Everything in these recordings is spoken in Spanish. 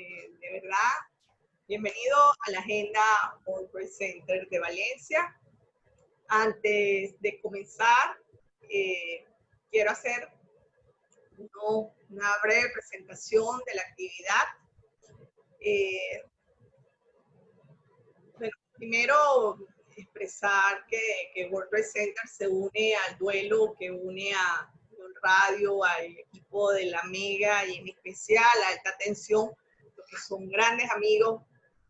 De verdad, bienvenido a la Agenda World Trade Center de Valencia. Antes de comenzar, quiero hacer una breve presentación de la actividad. Bueno, primero, expresar que World Trade Center se une al duelo que une a Radio, al equipo de la Mega y en especial a Alta Tensión, que son grandes amigos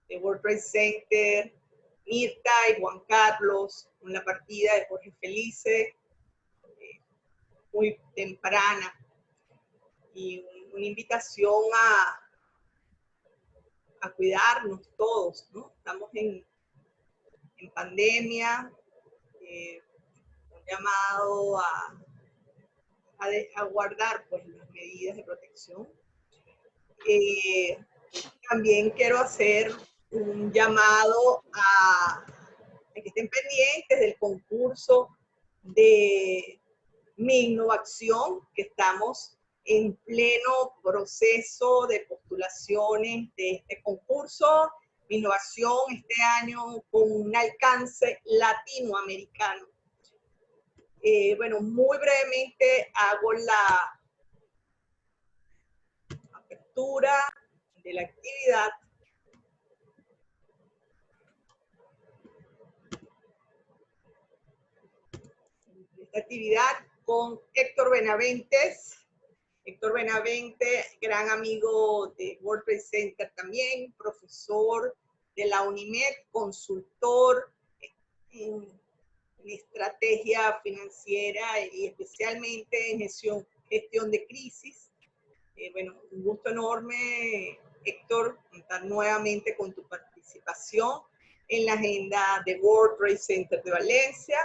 de World Trade Center, Mirta y Juan Carlos, con la partida de Jorge Felice, muy temprana, y una invitación a cuidarnos todos, ¿no? Estamos en pandemia, un llamado a guardar pues, las medidas de protección. También quiero hacer un llamado a que estén pendientes del concurso de Mi Innovación, que estamos en pleno proceso de postulaciones de este concurso. Mi Innovación este año con un alcance latinoamericano. Bueno, muy brevemente hago la apertura de la actividad. Esta actividad con Héctor Benaventes. Héctor Benavente, gran amigo de World Trade Center también, profesor de la UNIMED, consultor en estrategia financiera y especialmente en gestión de crisis. Bueno, un gusto enorme, Héctor, contar nuevamente con tu participación en la agenda de World Trade Center de Valencia.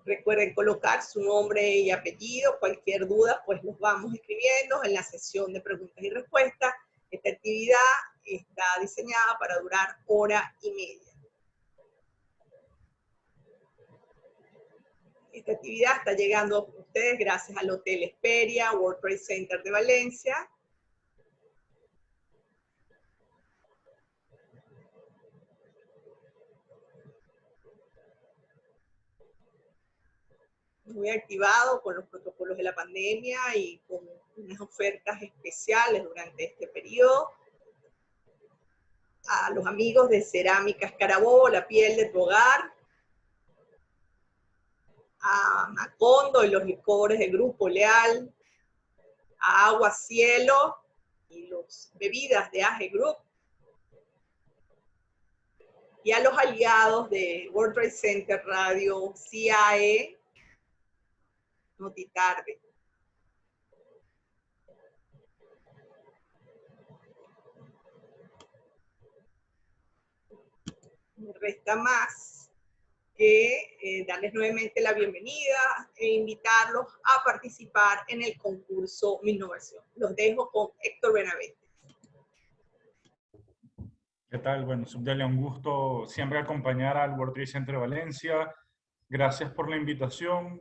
Recuerden colocar su nombre y apellido. Cualquier duda, pues los vamos escribiendo en la sesión de preguntas y respuestas. Esta actividad está diseñada para durar 1:30. Esta actividad está llegando a ustedes gracias al Hotel Hesperia, World Trade Center de Valencia. Muy activado con los protocolos de la pandemia y con unas ofertas especiales durante este periodo. A los amigos de Cerámicas Carabobo, la piel de tu hogar. A Macondo y los licores del Grupo Leal. A Agua Cielo y las bebidas de AGE Group. Y a los aliados de World Trade Center Radio, CIAE, Notitarde. Me resta más que darles nuevamente la bienvenida e invitarlos a participar en el concurso Mi Innovación. Los dejo con Héctor Benavente. ¿Qué tal? Bueno, Subdelia, un gusto siempre acompañar al World Trade Center de Valencia. Gracias por la invitación.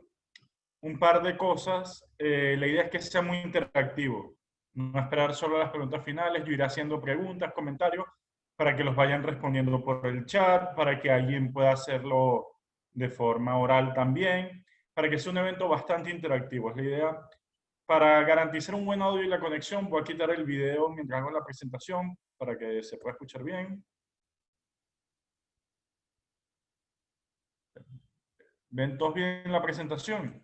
Un par de cosas. La idea es que sea muy interactivo. No esperar solo las preguntas finales. Yo iré haciendo preguntas, comentarios, para que los vayan respondiendo por el chat, para que alguien pueda hacerlo de forma oral también, para que sea un evento bastante interactivo. Es la idea. Para garantizar un buen audio y la conexión, voy a quitar el video mientras hago la presentación, para que se pueda escuchar bien. ¿Ven todos bien la presentación?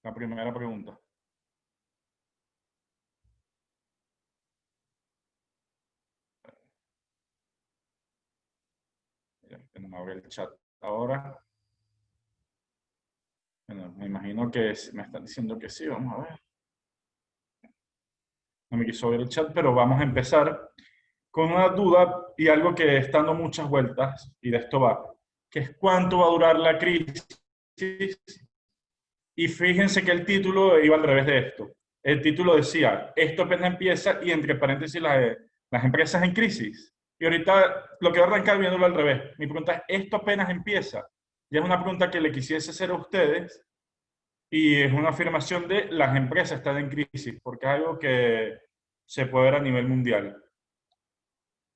La primera pregunta. No me abre el chat ahora. Bueno, me imagino que me están diciendo que sí. Vamos a ver. No me quiso ver el chat, pero vamos a empezar con una duda y algo que está dando muchas vueltas, y de esto va, que es cuánto va a durar la crisis. Y fíjense que el título iba al revés de esto. El título decía, esto apenas empieza, y entre paréntesis las empresas en crisis. Y ahorita lo quiero arrancar viéndolo al revés. Mi pregunta es, ¿esto apenas empieza? Y es una pregunta que le quisiese hacer a ustedes, Y es una afirmación de las empresas están en crisis, porque es algo que se puede ver a nivel mundial.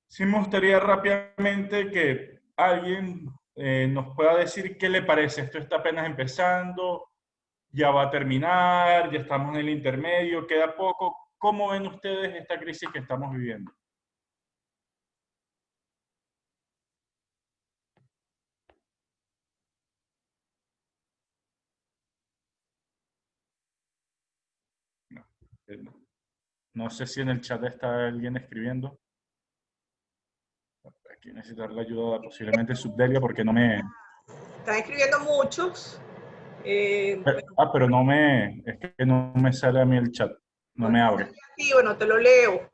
Sí me gustaría rápidamente que alguien nos pueda decir qué le parece. Esto está apenas empezando, ya va a terminar, ya estamos en el intermedio, queda poco. ¿Cómo ven ustedes esta crisis que estamos viviendo? No, no. No sé si en el chat está alguien escribiendo. Aquí necesitar la ayuda posiblemente Subdelia porque no me... Están escribiendo muchos. pero no me... Es que no me sale a mí el chat. No No me te abre. sale aquí, bueno, te lo leo.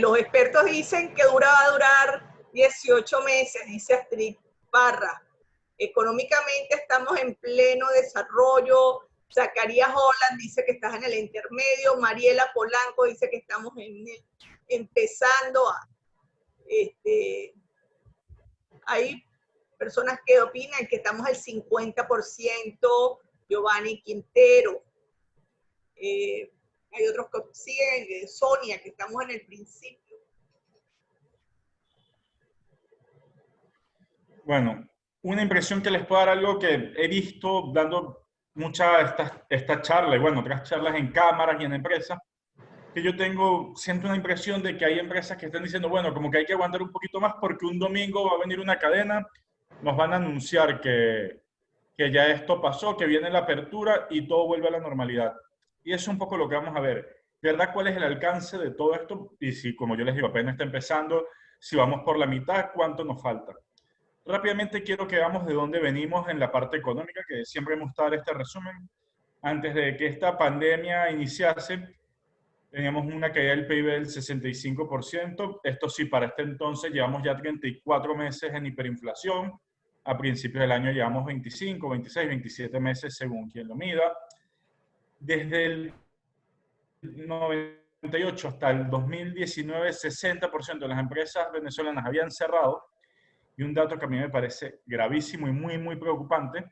Los expertos dicen que va a durar 18 meses, dice Astrid Parra. Económicamente estamos en pleno desarrollo. Zacarías Holland dice que estás en el intermedio. Mariela Polanco dice que estamos empezando a... hay personas que opinan que estamos al 50%. Giovanni Quintero. Hay otros que siguen, Sonia, que estamos en el principio. Bueno, una impresión que les puedo dar, algo que he visto dando mucha esta charla y bueno, otras charlas en cámaras y en empresas, que yo siento una impresión de que hay empresas que están diciendo, bueno, como que hay que aguantar un poquito más porque un domingo va a venir una cadena, nos van a anunciar que ya esto pasó, que viene la apertura y todo vuelve a la normalidad. Y eso es un poco lo que vamos a ver. ¿De verdad cuál es el alcance de todo esto? Y si, como yo les digo, apenas está empezando, si vamos por la mitad, ¿cuánto nos falta? Rápidamente quiero que veamos de dónde venimos en la parte económica, que siempre me gusta dar este resumen. Antes de que esta pandemia iniciase, teníamos una caída del PIB del 65%. Esto sí, para este entonces llevamos ya 34 meses en hiperinflación. A principios del año llevamos 25, 26, 27 meses según quien lo mida. Desde el 98 hasta el 2019, 60% de las empresas venezolanas habían cerrado. Y un dato que a mí me parece gravísimo y muy, muy preocupante,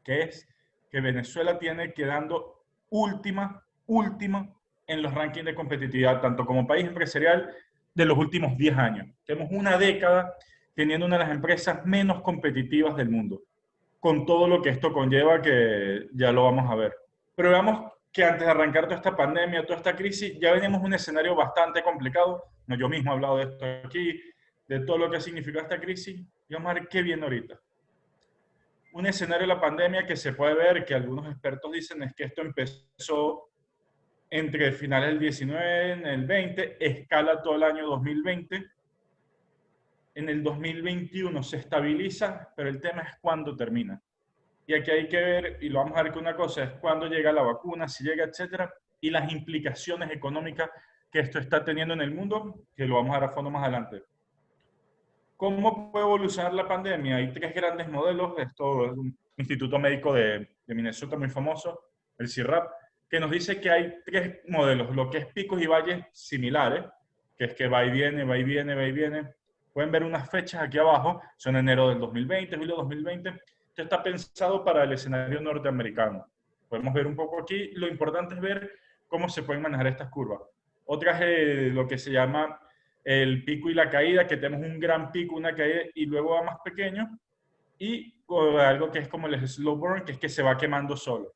que es que Venezuela tiene quedando última en los rankings de competitividad, tanto como país empresarial de los últimos 10 años. Tenemos una década teniendo una de las empresas menos competitivas del mundo, con todo lo que esto conlleva, que ya lo vamos a ver. Pero veamos que antes de arrancar toda esta pandemia, toda esta crisis, ya venimos un escenario bastante complicado. No, yo mismo he hablado de esto aquí, de todo lo que ha significado esta crisis, y vamos a ver qué viene ahorita. Un escenario de la pandemia que se puede ver, que algunos expertos dicen, es que esto empezó entre finales del 19, en el 20, escala todo el año 2020, en el 2021 se estabiliza, pero el tema es cuándo termina. Y aquí hay que ver, y lo vamos a ver que una cosa es cuándo llega la vacuna, si llega, etcétera, y las implicaciones económicas que esto está teniendo en el mundo, que lo vamos a ver a fondo más adelante. ¿Cómo puede evolucionar la pandemia? Hay tres grandes modelos. Esto es un instituto médico de Minnesota muy famoso, el CIRAP, que nos dice que hay tres modelos, lo que es picos y valles similares, que es que va y viene, va y viene, va y viene. Pueden ver unas fechas aquí abajo, son enero del 2020, julio del 2020. Esto está pensado para el escenario norteamericano. Podemos ver un poco aquí. Lo importante es ver cómo se pueden manejar estas curvas. Otra es lo que se llama el pico y la caída, que tenemos un gran pico, una caída y luego va más pequeño, y algo que es como el slow burn, que es que se va quemando solo.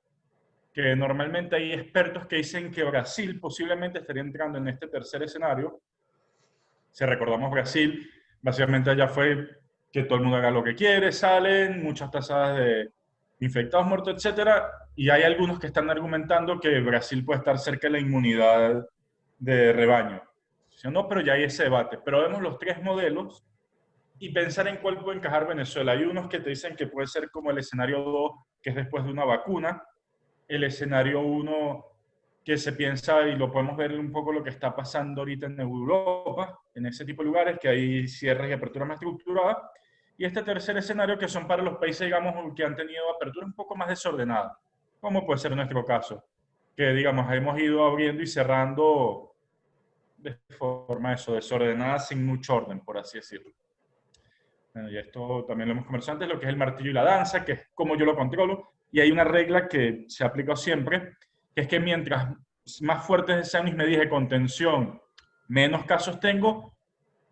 Que normalmente hay expertos que dicen que Brasil posiblemente estaría entrando en este tercer escenario. Si recordamos Brasil, básicamente allá fue que todo el mundo haga lo que quiere, salen muchas tasas de infectados, muertos, etcétera, y hay algunos que están argumentando que Brasil puede estar cerca de la inmunidad de rebaño. No, pero ya hay ese debate. Pero vemos los tres modelos y pensar en cuál puede encajar Venezuela. Hay unos que te dicen que puede ser como el escenario 2, que es después de una vacuna. El escenario 1, que se piensa, y lo podemos ver un poco lo que está pasando ahorita en Europa, en ese tipo de lugares, que hay cierres y aperturas más estructuradas. Y este tercer escenario, que son para los países, digamos, que han tenido aperturas un poco más desordenadas, como puede ser nuestro caso, que, digamos, hemos ido abriendo y cerrando de forma desordenada, sin mucho orden, por así decirlo. Bueno, y esto también lo hemos conversado antes, lo que es el martillo y la danza, que es como yo lo controlo. Y hay una regla que se ha aplicado siempre, que es que mientras más fuertes sean mis medidas de contención, menos casos tengo,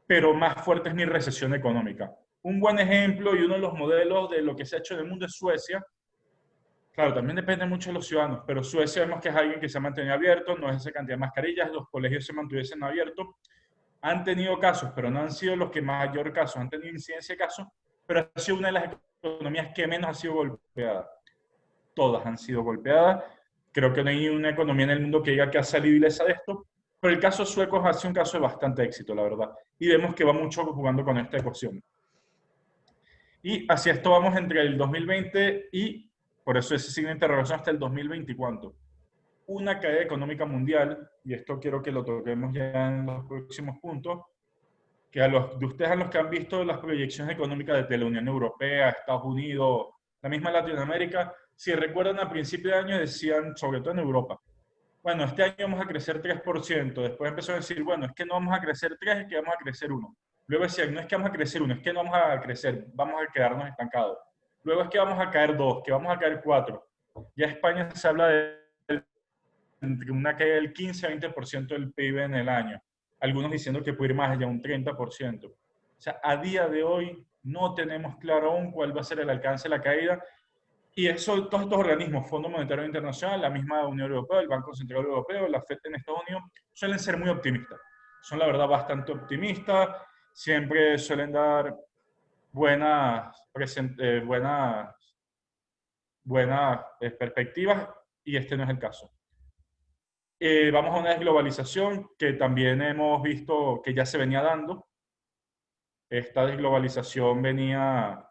pero más fuerte es mi recesión económica. Un buen ejemplo y uno de los modelos de lo que se ha hecho en el mundo es Suecia. Claro, también depende mucho de los ciudadanos, pero Suecia vemos que es alguien que se ha mantenido abierto, no es esa cantidad de mascarillas, los colegios se mantuviesen abiertos. Han tenido casos, pero no han sido los que mayor casos, han tenido incidencia de casos, pero ha sido una de las economías que menos ha sido golpeada. Todas han sido golpeadas. Creo que no hay una economía en el mundo que diga que ha salido ilesa de esto, pero el caso sueco ha sido un caso de bastante éxito, la verdad. Y vemos que va mucho jugando con esta ecuación. Y hacia esto vamos entre el 2020 y, por eso ese signo de interrogación, hasta el 2020 y cuánto. Una caída económica mundial, y esto quiero que lo toquemos ya en los próximos puntos, que a los de ustedes, a los que han visto las proyecciones económicas de la Unión Europea, Estados Unidos, la misma Latinoamérica, si recuerdan a principio de año decían, sobre todo en Europa, bueno, este año vamos a crecer 3%, después empezó a decir, bueno, es que no vamos a crecer 3, es que vamos a crecer 1. Luego decían, no es que vamos a crecer 1, es que no vamos a crecer, vamos a quedarnos estancados. Luego es que vamos a caer 2, que vamos a caer 4. Ya España se habla de una caída del 15-20% del PIB en el año. Algunos diciendo que puede ir más allá, un 30%. O sea, a día de hoy no tenemos claro aún cuál va a ser el alcance de la caída. Y eso, todos estos organismos, Fondo Monetario Internacional, la misma Unión Europea, el Banco Central Europeo, la FED en Estados Unidos, suelen ser muy optimistas. Son, la verdad, bastante optimistas. Siempre suelen dar buenas perspectivas, y este no es el caso. Vamos a una desglobalización que también hemos visto que ya se venía dando. Esta desglobalización venía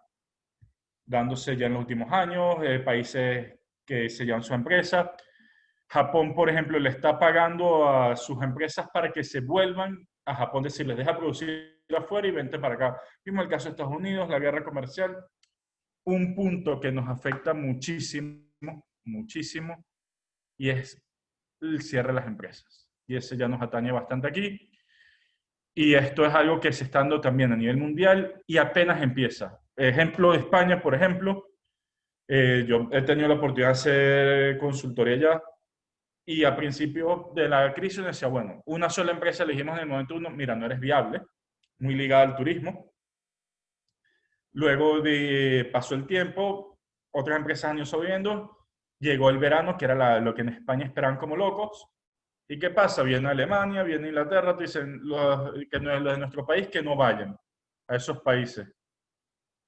dándose ya en los últimos años, países que se llevan su empresa. Japón, por ejemplo, le está pagando a sus empresas para que se vuelvan a Japón, decirles, deja producir afuera y vente para acá. Vimos el caso de Estados Unidos, la guerra comercial. Un punto que nos afecta muchísimo, muchísimo, y es el cierre de las empresas. Y ese ya nos atañe bastante aquí. Y esto es algo que se está dando también a nivel mundial y apenas empieza. Ejemplo de España, por ejemplo, yo he tenido la oportunidad de hacer consultoría ya, y a principio de la crisis decía, bueno, una sola empresa elegimos en el momento uno, mira, no eres viable, muy ligada al turismo. Luego pasó el tiempo, otras empresas han ido subiendo, llegó el verano, que era lo que en España esperaban como locos. ¿Y qué pasa? Viene Alemania, viene Inglaterra, te dicen los de nuestro país que no vayan a esos países.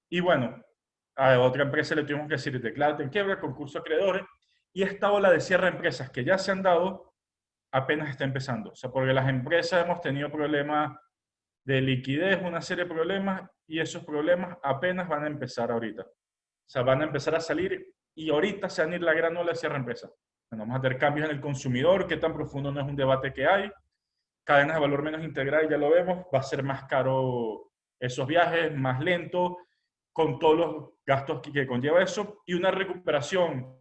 Y bueno, a otra empresa le tuvimos que decir, declárate en quiebra, concurso de acreedores, y esta ola de cierre de empresas que ya se han dado apenas está empezando. O sea, porque las empresas hemos tenido problemas de liquidez, una serie de problemas, y esos problemas apenas van a empezar ahorita. O sea, van a empezar a salir y ahorita se van a ir la gran ola de cierre de empresas. Bueno, vamos a tener cambios en el consumidor, qué tan profundo no es un debate que hay. Cadenas de valor menos integradas, ya lo vemos, va a ser más caro esos viajes, más lento, con todos los gastos que conlleva eso, y una recuperación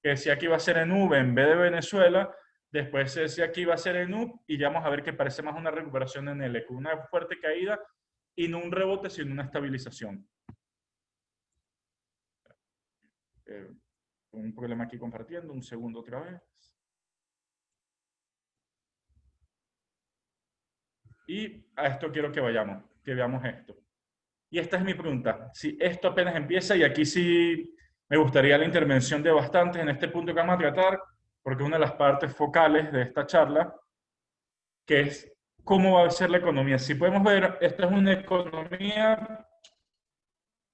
que decía que iba a ser en V en vez de Venezuela, después se decía que iba a ser en U, y ya vamos a ver que parece más una recuperación en L, con una fuerte caída y no un rebote, sino una estabilización. Un problema aquí compartiendo, un segundo otra vez. Y a esto quiero que vayamos, que veamos esto. Y esta es mi pregunta. Si esto apenas empieza, y aquí sí me gustaría la intervención de bastantes en este punto que vamos a tratar, porque es una de las partes focales de esta charla, que es cómo va a ser la economía. Si podemos ver, esta es una economía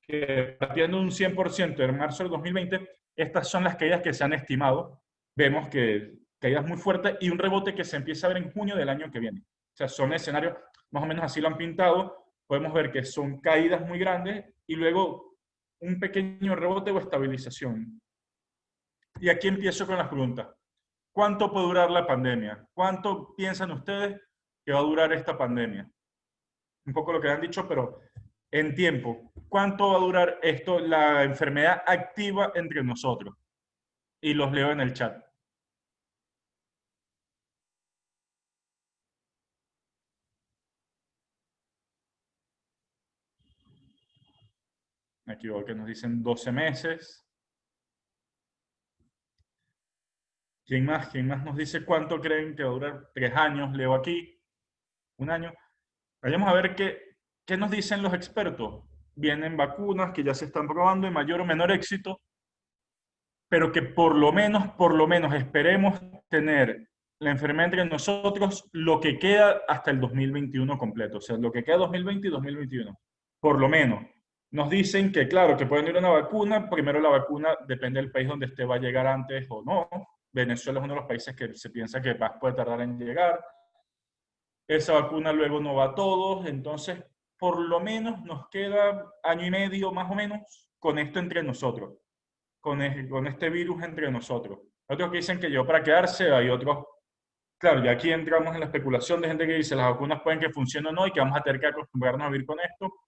que, partiendo de un 100% en marzo del 2020, estas son las caídas que se han estimado. Vemos que caídas muy fuertes y un rebote que se empieza a ver en junio del año que viene. O sea, son escenarios, más o menos así lo han pintado. Podemos ver que son caídas muy grandes y luego un pequeño rebote o estabilización. Y aquí empiezo con las preguntas. ¿Cuánto puede durar la pandemia? ¿Cuánto piensan ustedes que va a durar esta pandemia? Un poco lo que han dicho, pero en tiempo. ¿Cuánto va a durar esto, la enfermedad activa entre nosotros? Y los leo en el chat. Me equivoco, que nos dicen 12 meses. ¿Quién más? ¿Quién más nos dice cuánto creen que va a durar? 3 años, leo aquí, 1 año. Vayamos a ver qué nos dicen los expertos. Vienen vacunas que ya se están probando en mayor o menor éxito, pero que por lo menos esperemos tener la enfermedad entre nosotros lo que queda hasta el 2021 completo. O sea, lo que queda 2020 y 2021. Por lo menos. Nos dicen que, claro, que pueden ir a una vacuna. Primero la vacuna, depende del país donde esté, va a llegar antes o no. Venezuela es uno de los países que se piensa que más puede tardar en llegar. Esa vacuna luego no va a todos. Entonces, por lo menos nos queda 1 año y medio más o menos con esto entre nosotros, con este virus entre nosotros. Otros que dicen que llegó para quedarse, hay otros, claro, ya aquí entramos en la especulación de gente que dice las vacunas pueden que funcionen o no y que vamos a tener que acostumbrarnos a vivir con esto,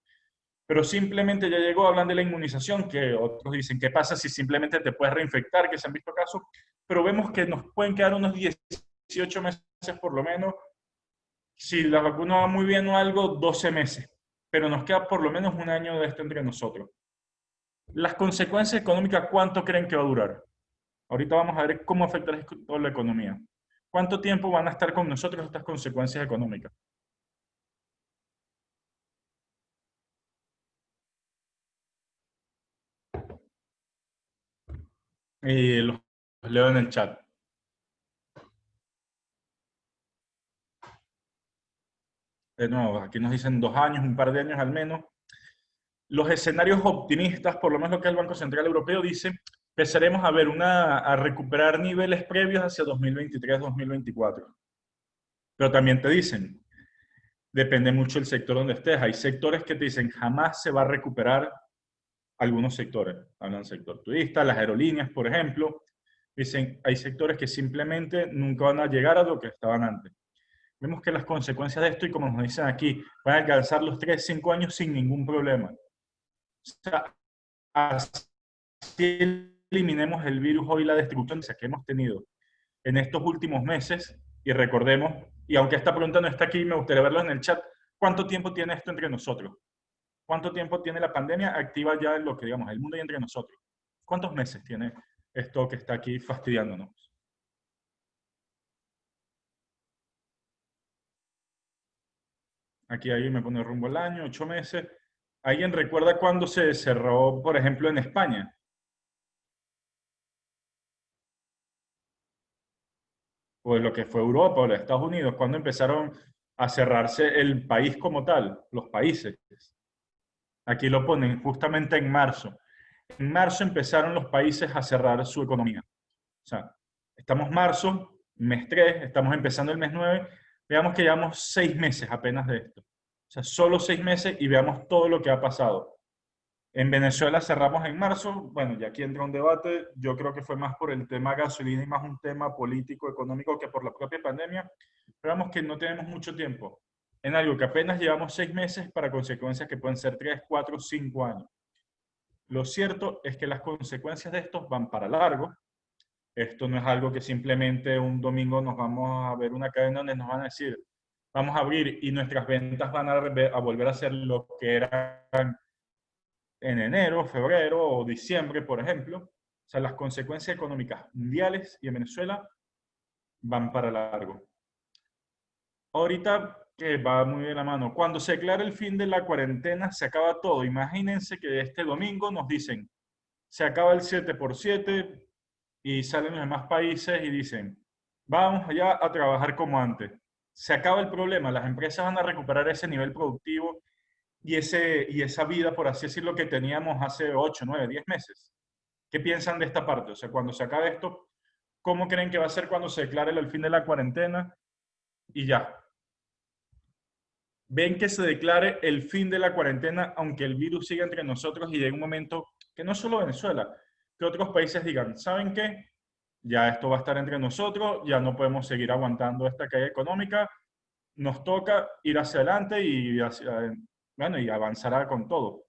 pero simplemente ya llegó, hablan de la inmunización, que otros dicen, ¿qué pasa si simplemente te puedes reinfectar? Que se han visto casos, pero vemos que nos pueden quedar unos 18 meses por lo menos, si la vacuna va muy bien o algo, 12 meses, pero nos queda por lo menos 1 año de esto entre nosotros. Las consecuencias económicas, ¿cuánto creen que va a durar? Ahorita vamos a ver cómo afecta la economía. ¿Cuánto tiempo van a estar con nosotros estas consecuencias económicas? Los leo en el chat. De nuevo, aquí nos dicen 2 años, un par de años al menos. Los escenarios optimistas, por lo menos lo que el Banco Central Europeo dice, empezaremos a recuperar niveles previos hacia 2023-2024. Pero también te dicen, depende mucho del sector donde estés. Hay sectores que te dicen, jamás se va a recuperar algunos sectores. Hablan del sector turista, las aerolíneas, por ejemplo. Dicen, hay sectores que simplemente nunca van a llegar a lo que estaban antes. Vemos que las consecuencias de esto, y como nos dicen aquí, van a alcanzar los 3, 5 años sin ningún problema. O sea, así eliminemos el virus hoy, la destrucción que hemos tenido en estos últimos meses, y recordemos, y aunque esta pregunta no está aquí, me gustaría verlo en el chat, ¿cuánto tiempo tiene esto entre nosotros? ¿Cuánto tiempo tiene la pandemia activa ya en lo que digamos, el mundo y entre nosotros? ¿Cuántos meses tiene esto que está aquí fastidiándonos? Aquí alguien me pone rumbo al año, 8 meses. ¿Alguien recuerda cuándo se cerró, por ejemplo, en España? O en lo que fue Europa o los Estados Unidos, cuando empezaron a cerrarse el país como tal, los países. Aquí lo ponen justamente en marzo. En marzo empezaron los países a cerrar su economía. O sea, estamos marzo, mes 3, estamos empezando el mes 9, veamos que llevamos 6 meses apenas de esto. O sea, solo 6 meses y veamos todo lo que ha pasado. En Venezuela cerramos en marzo, bueno, ya aquí entra un debate, yo creo que fue más por el tema gasolina y más un tema político, económico que por la propia pandemia, pero vemos que no tenemos mucho tiempo en algo que apenas llevamos 6 meses para consecuencias que pueden ser 3, 4, 5 años. Lo cierto es que las consecuencias de estos van para largo. Esto no es algo que simplemente un domingo nos vamos a ver una cadena donde nos van a decir, vamos a abrir y nuestras ventas van a volver a ser lo que eran en enero, febrero o diciembre, por ejemplo. O sea, las consecuencias económicas mundiales y en Venezuela van para largo. Ahorita que va muy de la mano, cuando se declara el fin de la cuarentena, se acaba todo. Imagínense que este domingo nos dicen, se acaba el 7x7 y salen los demás países y dicen, vamos allá a trabajar como antes. Se acaba el problema, las empresas van a recuperar ese nivel productivo y esa vida, por así decirlo, que teníamos hace 8, 9, 10 meses. ¿Qué piensan de esta parte? O sea, cuando se acabe esto, ¿cómo creen que va a ser cuando se declare el fin de la cuarentena? Y ya. Ven que se declare el fin de la cuarentena, aunque el virus siga entre nosotros y llegue un momento que no solo Venezuela, que otros países digan, ¿saben qué? Ya esto va a estar entre nosotros, ya no podemos seguir aguantando esta caída económica, nos toca ir hacia adelante y, bueno, y avanzará con todo.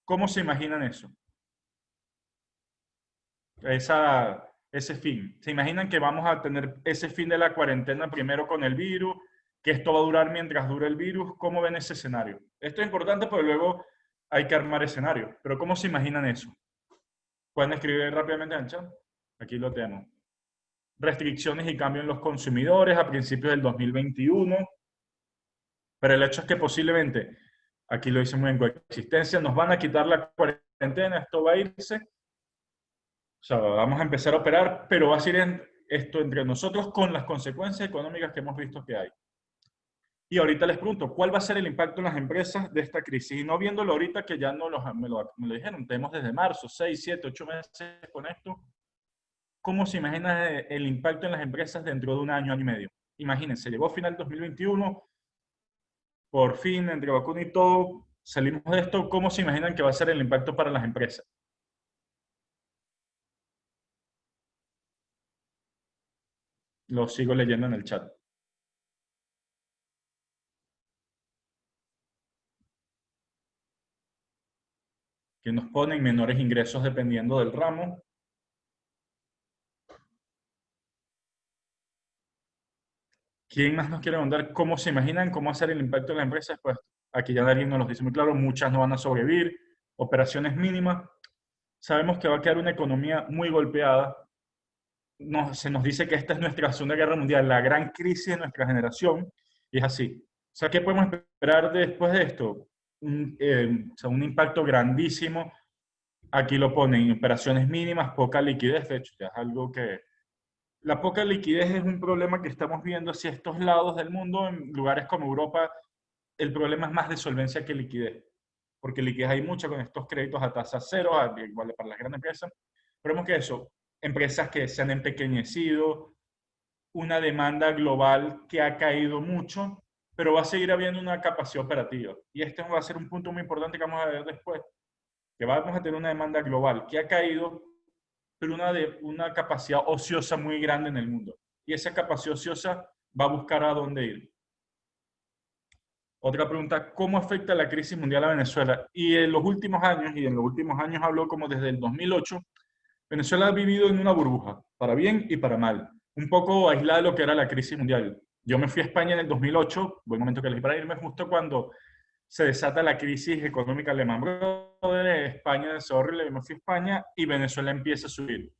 ¿Cómo se imaginan eso? Ese fin. ¿Se imaginan que vamos a tener ese fin de la cuarentena primero con el virus? Que esto va a durar mientras dure el virus. ¿Cómo ven ese escenario? Esto es importante porque luego hay que armar escenarios. Pero ¿cómo se imaginan eso? Pueden escribir rápidamente en el chat. Aquí lo tenemos. restricciones y cambios en los consumidores a principios del 2021, pero el hecho es que posiblemente, aquí lo dice muy en coexistencia, nos van a quitar la cuarentena, esto va a irse, o sea, vamos a empezar a operar, pero va a ser esto entre nosotros con las consecuencias económicas que hemos visto que hay. Y ahorita les pregunto, ¿cuál va a ser el impacto en las empresas de esta crisis? Y no viéndolo ahorita que ya no me lo dijeron, tenemos desde marzo, 6, 7, 8 meses con esto. ¿Cómo se imagina el impacto en las empresas dentro de un año, año y medio? Imagínense, llegó final 2021, por fin, entre vacuna y todo, salimos de esto. ¿Cómo se imaginan que va a ser el impacto para las empresas? Lo sigo leyendo en el chat. Que nos ponen menores ingresos dependiendo del ramo. ¿Quién más nos quiere contar cómo se imaginan cómo hacer el impacto en las empresas? Pues aquí ya alguien nos lo dice muy claro, muchas no van a sobrevivir, operaciones mínimas. Sabemos que va a quedar una economía muy golpeada. Se nos dice que esta es nuestra Segunda Guerra Mundial, la gran crisis de nuestra generación, y es así. O sea, ¿qué podemos esperar después de esto? O sea, un impacto grandísimo. Aquí lo ponen, operaciones mínimas, poca liquidez, de hecho, ya es algo que... La poca liquidez es un problema que estamos viendo hacia estos lados del mundo, en lugares como Europa, el problema es más de solvencia que liquidez, porque liquidez hay mucha con estos créditos a tasa cero, igual para las grandes empresas, pero vemos que eso, empresas que se han empequeñecido, una demanda global que ha caído mucho, pero va a seguir habiendo una capacidad operativa. Y este va a ser un punto muy importante que vamos a ver después, que vamos a tener una demanda global que ha caído, pero una capacidad ociosa muy grande en el mundo. Y esa capacidad ociosa va a buscar a dónde ir. Otra pregunta, ¿cómo afecta la crisis mundial a Venezuela? Y en los últimos años hablo como desde el 2008, Venezuela ha vivido en una burbuja, para bien y para mal, un poco aislada de lo que era la crisis mundial. Yo me fui a España en el 2008, buen momento que elegí para irme, justo cuando se desata la crisis económica Lehman Brothers, España es horrible, yo me fui a España y Venezuela empieza a subir.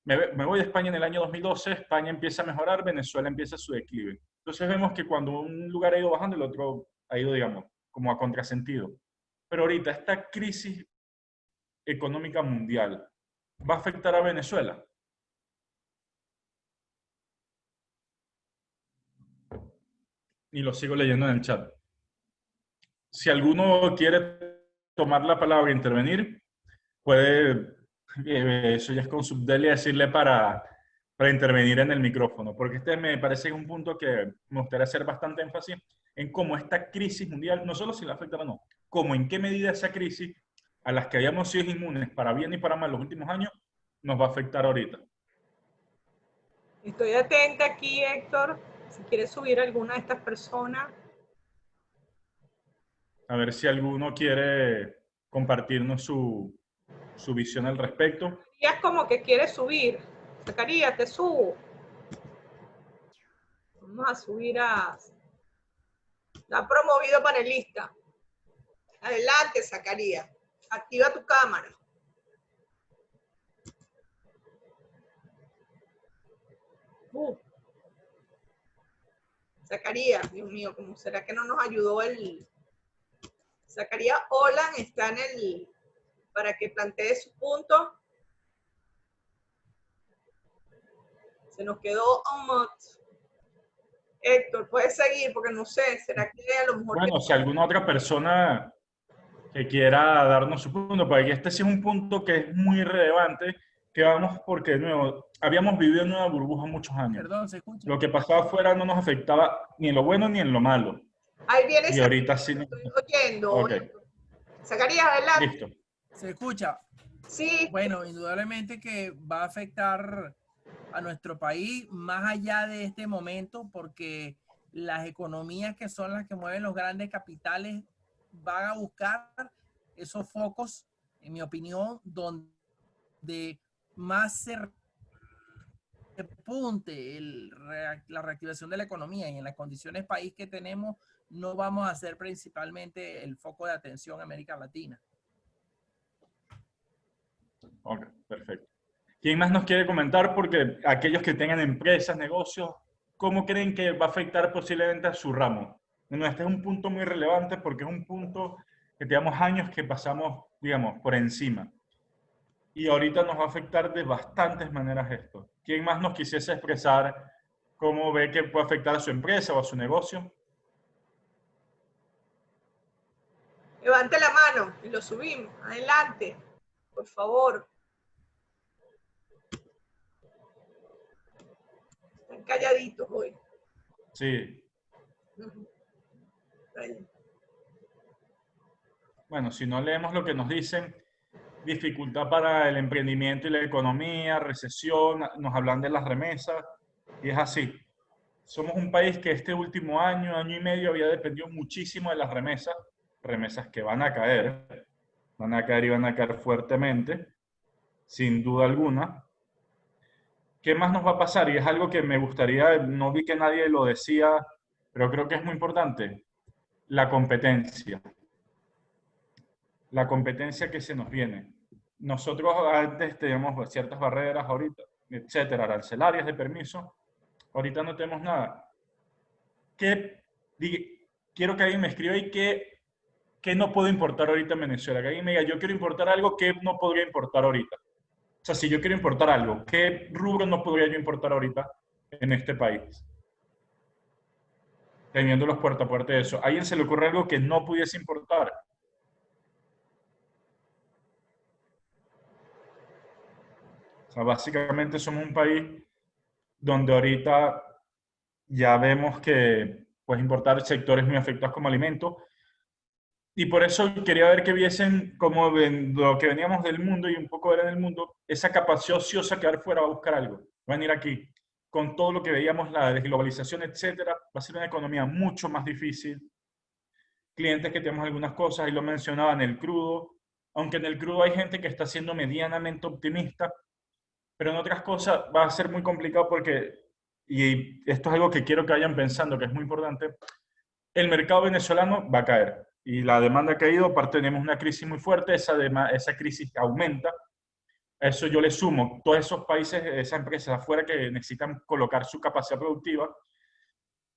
Me voy de España en el año 2012, España empieza a mejorar, Venezuela empieza su declive. Entonces vemos que cuando un lugar ha ido bajando, el otro ha ido, digamos, como a contrasentido. Pero ahorita esta crisis económica mundial va a afectar a Venezuela. Y lo sigo leyendo en el chat. Si alguno quiere tomar la palabra e intervenir, puede, eso ya es con Subdelia, decirle para intervenir en el micrófono, porque este me parece que es un punto que me gustaría hacer bastante énfasis en cómo esta crisis mundial, no solo si la afecta o no, cómo en qué medida esa crisis a las que hayamos sido inmunes para bien y para mal los últimos años, nos va a afectar ahorita. Estoy atenta aquí, Héctor. Si quieres subir a alguna de estas personas. A ver si alguno quiere compartirnos su visión al respecto. Y es como que quieres subir. Zacarías, te subo. Vamos a subir a... Está promovido panelista. Adelante, Zacarías. Activa tu cámara. Zacarías, Dios mío, ¿cómo será que no nos ayudó el... Zacarías Olan está en el... para que plantee su punto. Se nos quedó un mod. Héctor, puedes seguir porque no sé, será que a lo mejor... Bueno, si alguna otra persona que quiera darnos su punto, porque este sí es un punto que es muy relevante, que vamos porque, de nuevo, habíamos vivido en una burbuja muchos años. Perdón, ¿se escucha? Lo que pasaba afuera no nos afectaba ni en lo bueno ni en lo malo. Ahí viene Y ahorita sí. Estoy oyendo. Ok. Zacarías, adelante. Listo. ¿Se escucha? Sí. Bueno, indudablemente que va a afectar a nuestro país más allá de este momento porque las economías que son las que mueven los grandes capitales van a buscar esos focos, en mi opinión, donde más se repunte la reactivación de la economía, y en las condiciones país que tenemos no vamos a ser principalmente el foco de atención en América Latina. Ok, perfecto. ¿Quién más nos quiere comentar? Porque aquellos que tengan empresas, negocios, ¿cómo creen que va a afectar posiblemente a su ramo? Bueno, este es un punto muy relevante porque es un punto que tenemos años que pasamos, digamos, por encima. Y ahorita nos va a afectar de bastantes maneras esto. ¿Quién más nos quisiese expresar cómo ve que puede afectar a su empresa o a su negocio? Levante la mano y lo subimos. Adelante, por favor. Están calladitos hoy. Sí. Bueno, si no leemos lo que nos dicen, dificultad para el emprendimiento y la economía, recesión, nos hablan de las remesas, y es así. Somos un país que este último año, año y medio, había dependido muchísimo de las remesas, remesas que van a caer y van a caer fuertemente, sin duda alguna. ¿Qué más nos va a pasar? Y es algo que me gustaría, no vi que nadie lo decía, pero creo que es muy importante, la competencia. La competencia que se nos viene. Nosotros antes teníamos ciertas barreras, ahorita, etcétera, arancelarias de permiso. Ahorita no tenemos nada. Quiero que alguien me escriba ahí qué no puedo importar ahorita en Venezuela. Que alguien me diga, yo quiero importar algo que no podría importar ahorita. O sea, si yo quiero importar algo, ¿qué rubro no podría yo importar ahorita en este país? Teniendo los puerta a puerta de eso. ¿A alguien se le ocurre algo que no pudiese importar? O sea, básicamente somos un país donde ahorita ya vemos que pues importar sectores muy afectados como alimentos. Y por eso quería ver que viesen como lo que veníamos del mundo y un poco ver en el mundo, esa capacidad ociosa que dar fuera va a buscar algo. Va a venir aquí con todo lo que veíamos, la desglobalización, etcétera. Va a ser una economía mucho más difícil. Clientes que tenemos algunas cosas, y lo mencionaba en el crudo, aunque en el crudo hay gente que está siendo medianamente optimista, pero en otras cosas va a ser muy complicado porque, y esto es algo que quiero que vayan pensando, que es muy importante, el mercado venezolano va a caer y la demanda ha caído, aparte tenemos una crisis muy fuerte, esa crisis aumenta, a eso yo le sumo todos esos países, esas empresas afuera que necesitan colocar su capacidad productiva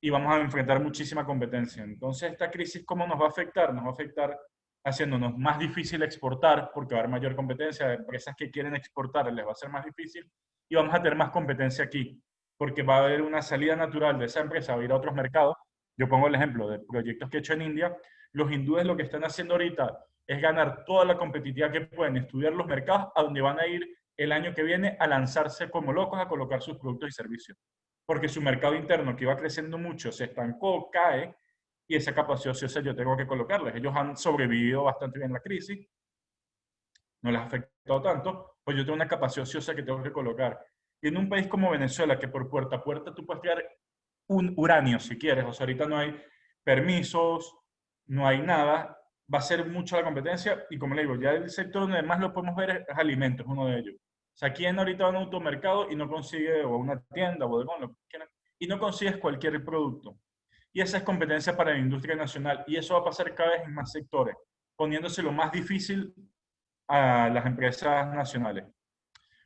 y vamos a enfrentar muchísima competencia. Entonces, esta crisis, ¿cómo nos va a afectar? Nos va a afectar haciéndonos más difícil exportar, porque va a haber mayor competencia, de empresas que quieren exportar les va a ser más difícil, y vamos a tener más competencia aquí, porque va a haber una salida natural de esa empresa, va a ir a otros mercados. Yo pongo el ejemplo de proyectos que he hecho en India. Los hindúes lo que están haciendo ahorita es ganar toda la competitividad que pueden, estudiar los mercados a donde van a ir el año que viene a lanzarse como locos a colocar sus productos y servicios. Porque su mercado interno, que iba creciendo mucho, se estancó, cae, y esa capacidad ociosa yo tengo que colocarles. Ellos han sobrevivido bastante bien la crisis, no les ha afectado tanto, pues yo tengo una capacidad ociosa que tengo que colocar. Y en un país como Venezuela, que por puerta a puerta tú puedes crear un uranio si quieres, o sea, ahorita no hay permisos, no hay nada, va a ser mucha la competencia, y como le digo, ya el sector donde más lo podemos ver es alimentos, uno de ellos. O sea, ¿quién ahorita va a un automercado y no consigue, o una tienda, bodegón, lo que quieran, y no consigues cualquier producto? Y esa es competencia para la industria nacional, y eso va a pasar cada vez en más sectores, poniéndose lo más difícil a las empresas nacionales.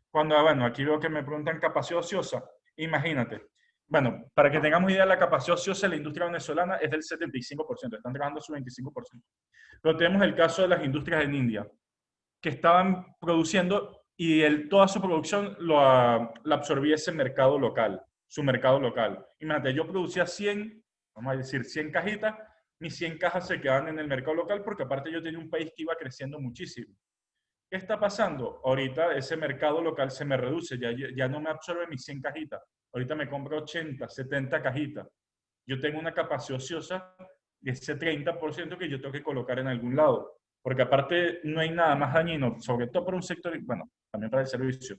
Cuando, bueno, aquí veo que me preguntan capacidad ociosa, imagínate. Bueno, para que tengamos idea, la capacidad ociosa de la industria venezolana es del 75%, están trabajando su 25%. Pero tenemos el caso de las industrias en India, que estaban produciendo y toda su producción la absorbía ese mercado local, su mercado local. Imagínate, yo producía 100, vamos a decir 100 cajitas, mis 100 cajas se quedaban en el mercado local porque aparte yo tenía un país que iba creciendo muchísimo. ¿Qué está pasando? Ahorita ese mercado local se me reduce, ya no me absorbe mis 100 cajitas. Ahorita me compro 80, 70 cajitas. Yo tengo una capacidad ociosa de ese 30% que yo tengo que colocar en algún lado. Porque aparte no hay nada más dañino, sobre todo para un sector, bueno, también para el servicio,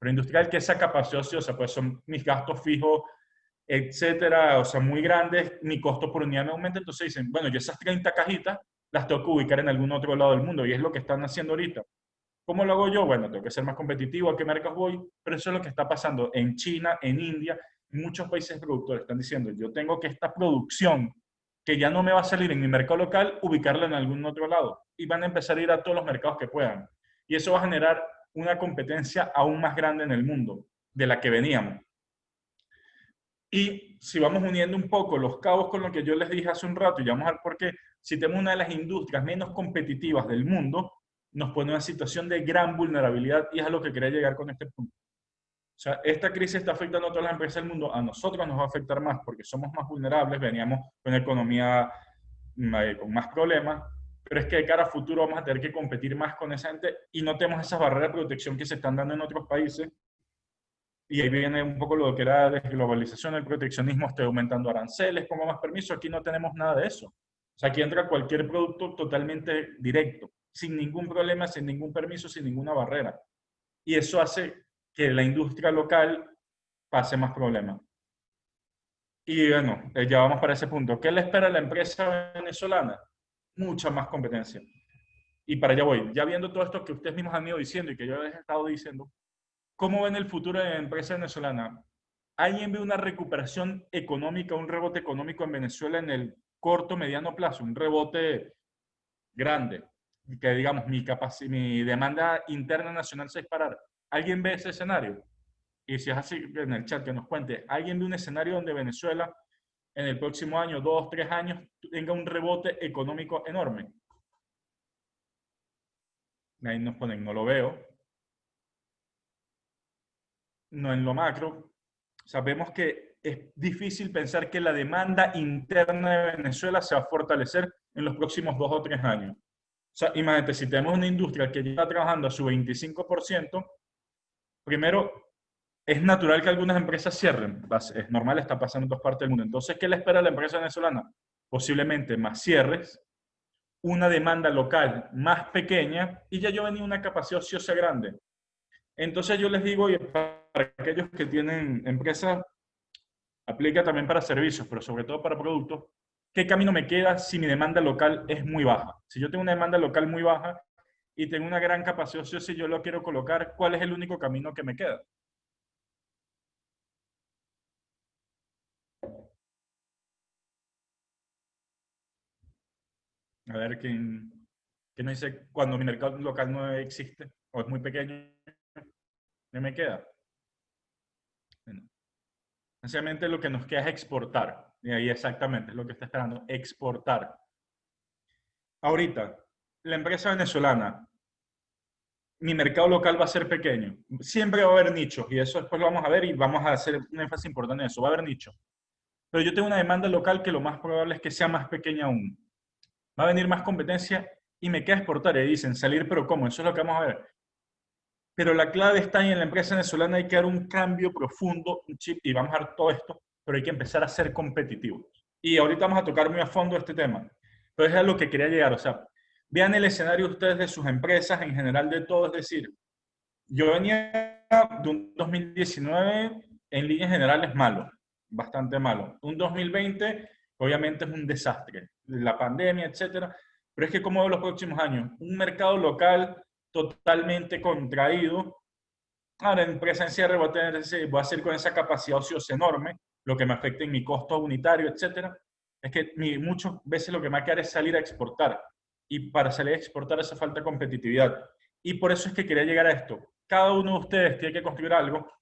pero industrial, que esa capacidad ociosa, pues son mis gastos fijos, etcétera, o sea, muy grandes, mi costo por unidad me aumenta, entonces dicen, bueno, yo esas 30 cajitas las tengo que ubicar en algún otro lado del mundo, y es lo que están haciendo ahorita. ¿Cómo lo hago yo? Bueno, tengo que ser más competitivo, ¿a qué mercados voy? Pero eso es lo que está pasando en China, en India, muchos países productores están diciendo, yo tengo que esta producción, que ya no me va a salir en mi mercado local, ubicarla en algún otro lado. Y van a empezar a ir a todos los mercados que puedan. Y eso va a generar una competencia aún más grande en el mundo de la que veníamos. Y si vamos uniendo un poco los cabos con lo que yo les dije hace un rato, y vamos a ver por qué, si tenemos una de las industrias menos competitivas del mundo, nos pone en una situación de gran vulnerabilidad, y es a lo que quería llegar con este punto. O sea, esta crisis está afectando a todas las empresas del mundo, a nosotros nos va a afectar más porque somos más vulnerables, veníamos con una economía con más problemas, pero es que de cara a futuro vamos a tener que competir más con esa gente y no tenemos esas barreras de protección que se están dando en otros países. Y ahí viene un poco lo que era desglobalización, el proteccionismo, estoy aumentando aranceles, pongo más permiso, aquí no tenemos nada de eso. O sea, aquí entra cualquier producto totalmente directo, sin ningún problema, sin ningún permiso, sin ninguna barrera. Y eso hace que la industria local pase más problemas. Y bueno, ya vamos para ese punto. ¿Qué le espera a la empresa venezolana? Mucha más competencia. Y para allá voy. Ya viendo todo esto que ustedes mismos han ido diciendo y que yo les he estado diciendo, ¿cómo ven el futuro de la empresa venezolana? ¿Alguien ve una recuperación económica, un rebote económico en Venezuela en el corto, mediano plazo? Un rebote grande. Que digamos, mi demanda interna nacional se disparar. ¿Alguien ve ese escenario? Y si es así, en el chat que nos cuente, ¿alguien ve un escenario donde Venezuela en el próximo año, 2, 3 años, tenga un rebote económico enorme? Ahí nos ponen, no lo veo. No en lo macro. Sabemos que es difícil pensar que la demanda interna de Venezuela se va a fortalecer en los próximos 2 o 3 años. O sea, imagínate, si tenemos una industria que ya está trabajando a su 25%, primero, es natural que algunas empresas cierren. Es normal, está pasando en todas partes del mundo. Entonces, ¿qué le espera a la empresa venezolana? Posiblemente más cierres, una demanda local más pequeña y ya yo venía una capacidad ociosa grande. Entonces yo les digo, y para aquellos que tienen empresas, aplica también para servicios, pero sobre todo para productos, ¿qué camino me queda si mi demanda local es muy baja? Si yo tengo una demanda local muy baja y tengo una gran capacidad ociosa y yo lo quiero colocar, ¿cuál es el único camino que me queda? A ver, ¿quién nos dice cuando mi mercado local no existe o es muy pequeño? ¿Qué me queda? Bueno, sencillamente lo que nos queda es exportar. Y ahí exactamente es lo que está esperando, exportar. Ahorita, la empresa venezolana, mi mercado local va a ser pequeño. Siempre va a haber nichos y eso después lo vamos a ver y vamos a hacer un énfasis importante en eso. Va a haber nichos. Pero yo tengo una demanda local que lo más probable es que sea más pequeña aún. Va a venir más competencia y me queda exportar. Y dicen, salir, pero ¿cómo? Eso es lo que vamos a ver. Pero la clave está en la empresa venezolana, hay que dar un cambio profundo, un chip, y vamos a dar todo esto, pero hay que empezar a ser competitivos. Y ahorita vamos a tocar muy a fondo este tema. Pero es a lo que quería llegar. O sea, vean el escenario ustedes de sus empresas, en general de todo. Es decir, yo venía de un 2019 en líneas generales malo, bastante malo. Un 2020 obviamente es un desastre, la pandemia, etcétera. Pero es que como veo los próximos años, un mercado local totalmente contraído. Ahora en presencia de voy a hacer con esa capacidad ociosa enorme, lo que me afecta en mi costo unitario, etcétera. Es que muchas veces lo que me va a quedar es salir a exportar. Y para salir a exportar hace falta competitividad. Y por eso es que quería llegar a esto. Cada uno de ustedes tiene que construir algo,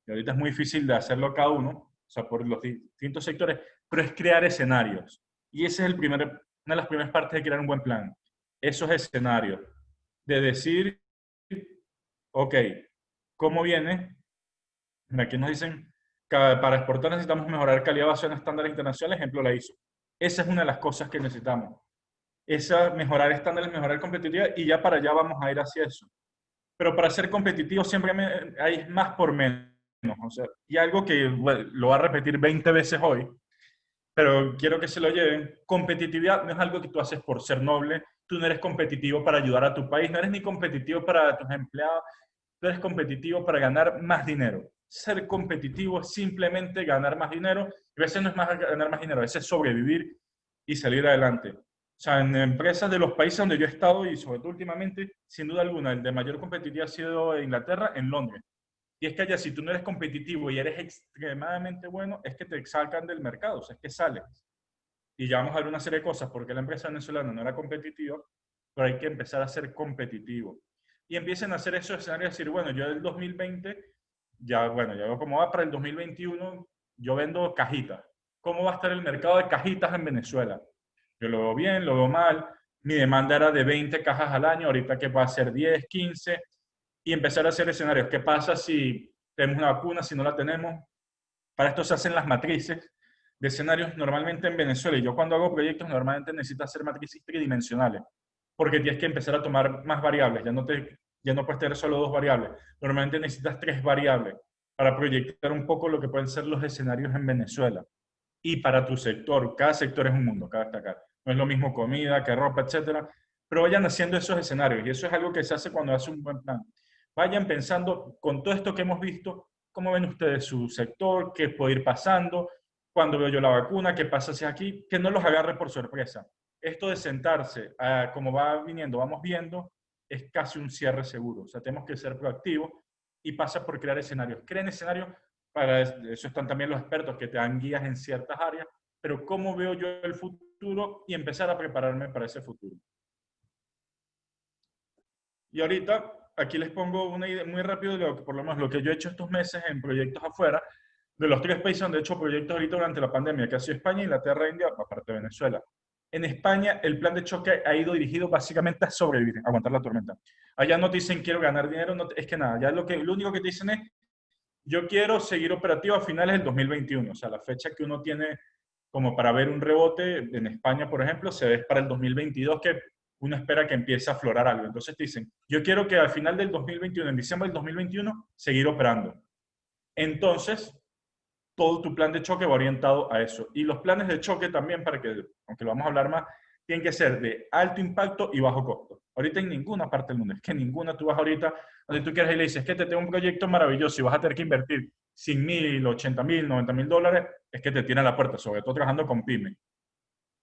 y ahorita es muy difícil de hacerlo cada uno, o sea, por los distintos sectores, pero es crear escenarios. Y ese es una de las primeras partes de crear un buen plan. Esos escenarios. De decir, ok, ¿cómo viene? Aquí nos dicen que para exportar necesitamos mejorar calidad basada en estándares internacionales, ejemplo la ISO. Esa es una de las cosas que necesitamos. Mejorar estándares, mejorar competitividad, y ya para allá vamos a ir hacia eso. Pero para ser competitivo siempre hay más por menos. O sea, y algo que bueno, lo voy a repetir 20 veces hoy, pero quiero que se lo lleven. Competitividad no es algo que tú haces por ser noble. Tú no eres competitivo para ayudar a tu país, no eres ni competitivo para tus empleados, tú eres competitivo para ganar más dinero. Ser competitivo es simplemente ganar más dinero. Y a veces no es más ganar más dinero, a veces es sobrevivir y salir adelante. O sea, en empresas de los países donde yo he estado y sobre todo últimamente, sin duda alguna, el de mayor competitividad ha sido Inglaterra, en Londres. Y es que allá, si tú no eres competitivo y eres extremadamente bueno, es que te sacan del mercado, o sea, es que sales. Y ya vamos a ver una serie de cosas porque la empresa venezolana no era competitiva, pero hay que empezar a ser competitivo. y empiecen a hacer esos escenarios, decir, bueno, yo del 2020, ya, bueno, ya veo cómo va para el 2021, yo vendo cajitas. ¿Cómo va a estar el mercado de cajitas en Venezuela? Yo lo veo bien, lo veo mal. Mi demanda era de 20 cajas al año, ahorita que va a ser 10, 15, y empezar a hacer escenarios. ¿Qué pasa si tenemos una vacuna, si no la tenemos? Para esto se hacen las matrices de escenarios normalmente en Venezuela. Y yo cuando hago proyectos normalmente necesito hacer matrices tridimensionales, porque tienes que empezar a tomar más variables. Ya no puedes tener solo 2 variables. Normalmente necesitas 3 variables para proyectar un poco lo que pueden ser los escenarios en Venezuela. Y para tu sector, cada sector es un mundo, cada destacar. No es lo mismo comida que ropa, etcétera. Pero vayan haciendo esos escenarios y eso es algo que se hace cuando hace un buen plan. Vayan pensando con todo esto que hemos visto, ¿cómo ven ustedes su sector? ¿Qué puede ir pasando? ¿Cuándo veo yo la vacuna? ¿Qué pasa si aquí? Que no los agarre por sorpresa. Esto de sentarse, como va viniendo, vamos viendo, es casi un cierre seguro. O sea, tenemos que ser proactivos y pasa por crear escenarios. Creen escenarios, para eso están también los expertos que te dan guías en ciertas áreas, pero ¿cómo veo yo el futuro? Y empezar a prepararme para ese futuro. Y ahorita, aquí les pongo una idea muy rápido de lo que, por lo menos, lo que yo he hecho estos meses en proyectos afuera, de los 3 países donde he hecho proyectos ahorita durante la pandemia, que ha sido España, Inglaterra, India, aparte de Venezuela. En España, el plan de choque ha ido dirigido básicamente a sobrevivir, a aguantar la tormenta. Allá no te dicen quiero ganar dinero, no es que nada, ya lo único que te dicen es yo quiero seguir operativo a finales del 2021, o sea, la fecha que uno tiene como para ver un rebote en España, por ejemplo, se ve para el 2022 que uno espera que empiece a aflorar algo. Entonces te dicen, yo quiero que al final del 2021, en diciembre del 2021, seguir operando. Entonces, todo tu plan de choque va orientado a eso. Y los planes de choque también, para que, aunque lo vamos a hablar más, tienen que ser de alto impacto y bajo costo. Ahorita en ninguna parte del mundo, es que ninguna, tú vas ahorita donde tú quieras y le dices, que te tengo un proyecto maravilloso y vas a tener que invertir 100.000, 80.000, 90.000 dólares, es que te tiran la puerta, sobre todo trabajando con pymes.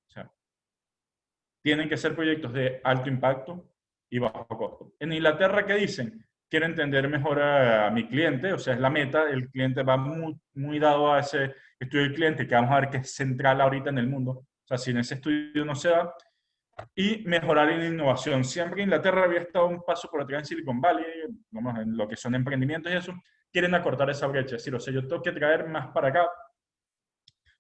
O sea, tienen que ser proyectos de alto impacto y bajo costo. En Inglaterra, ¿qué dicen? Quiero entender mejor a mi cliente, o sea, es la meta, el cliente va muy dado a ese estudio del cliente, que vamos a ver que es central ahorita en el mundo. O sea, si en ese estudio no se da, y mejorar en innovación. Siempre Inglaterra había estado un paso por atrás en Silicon Valley, vamos, en lo que son emprendimientos y eso, quieren acortar esa brecha. Es decir, o sea, yo tengo que traer más para acá,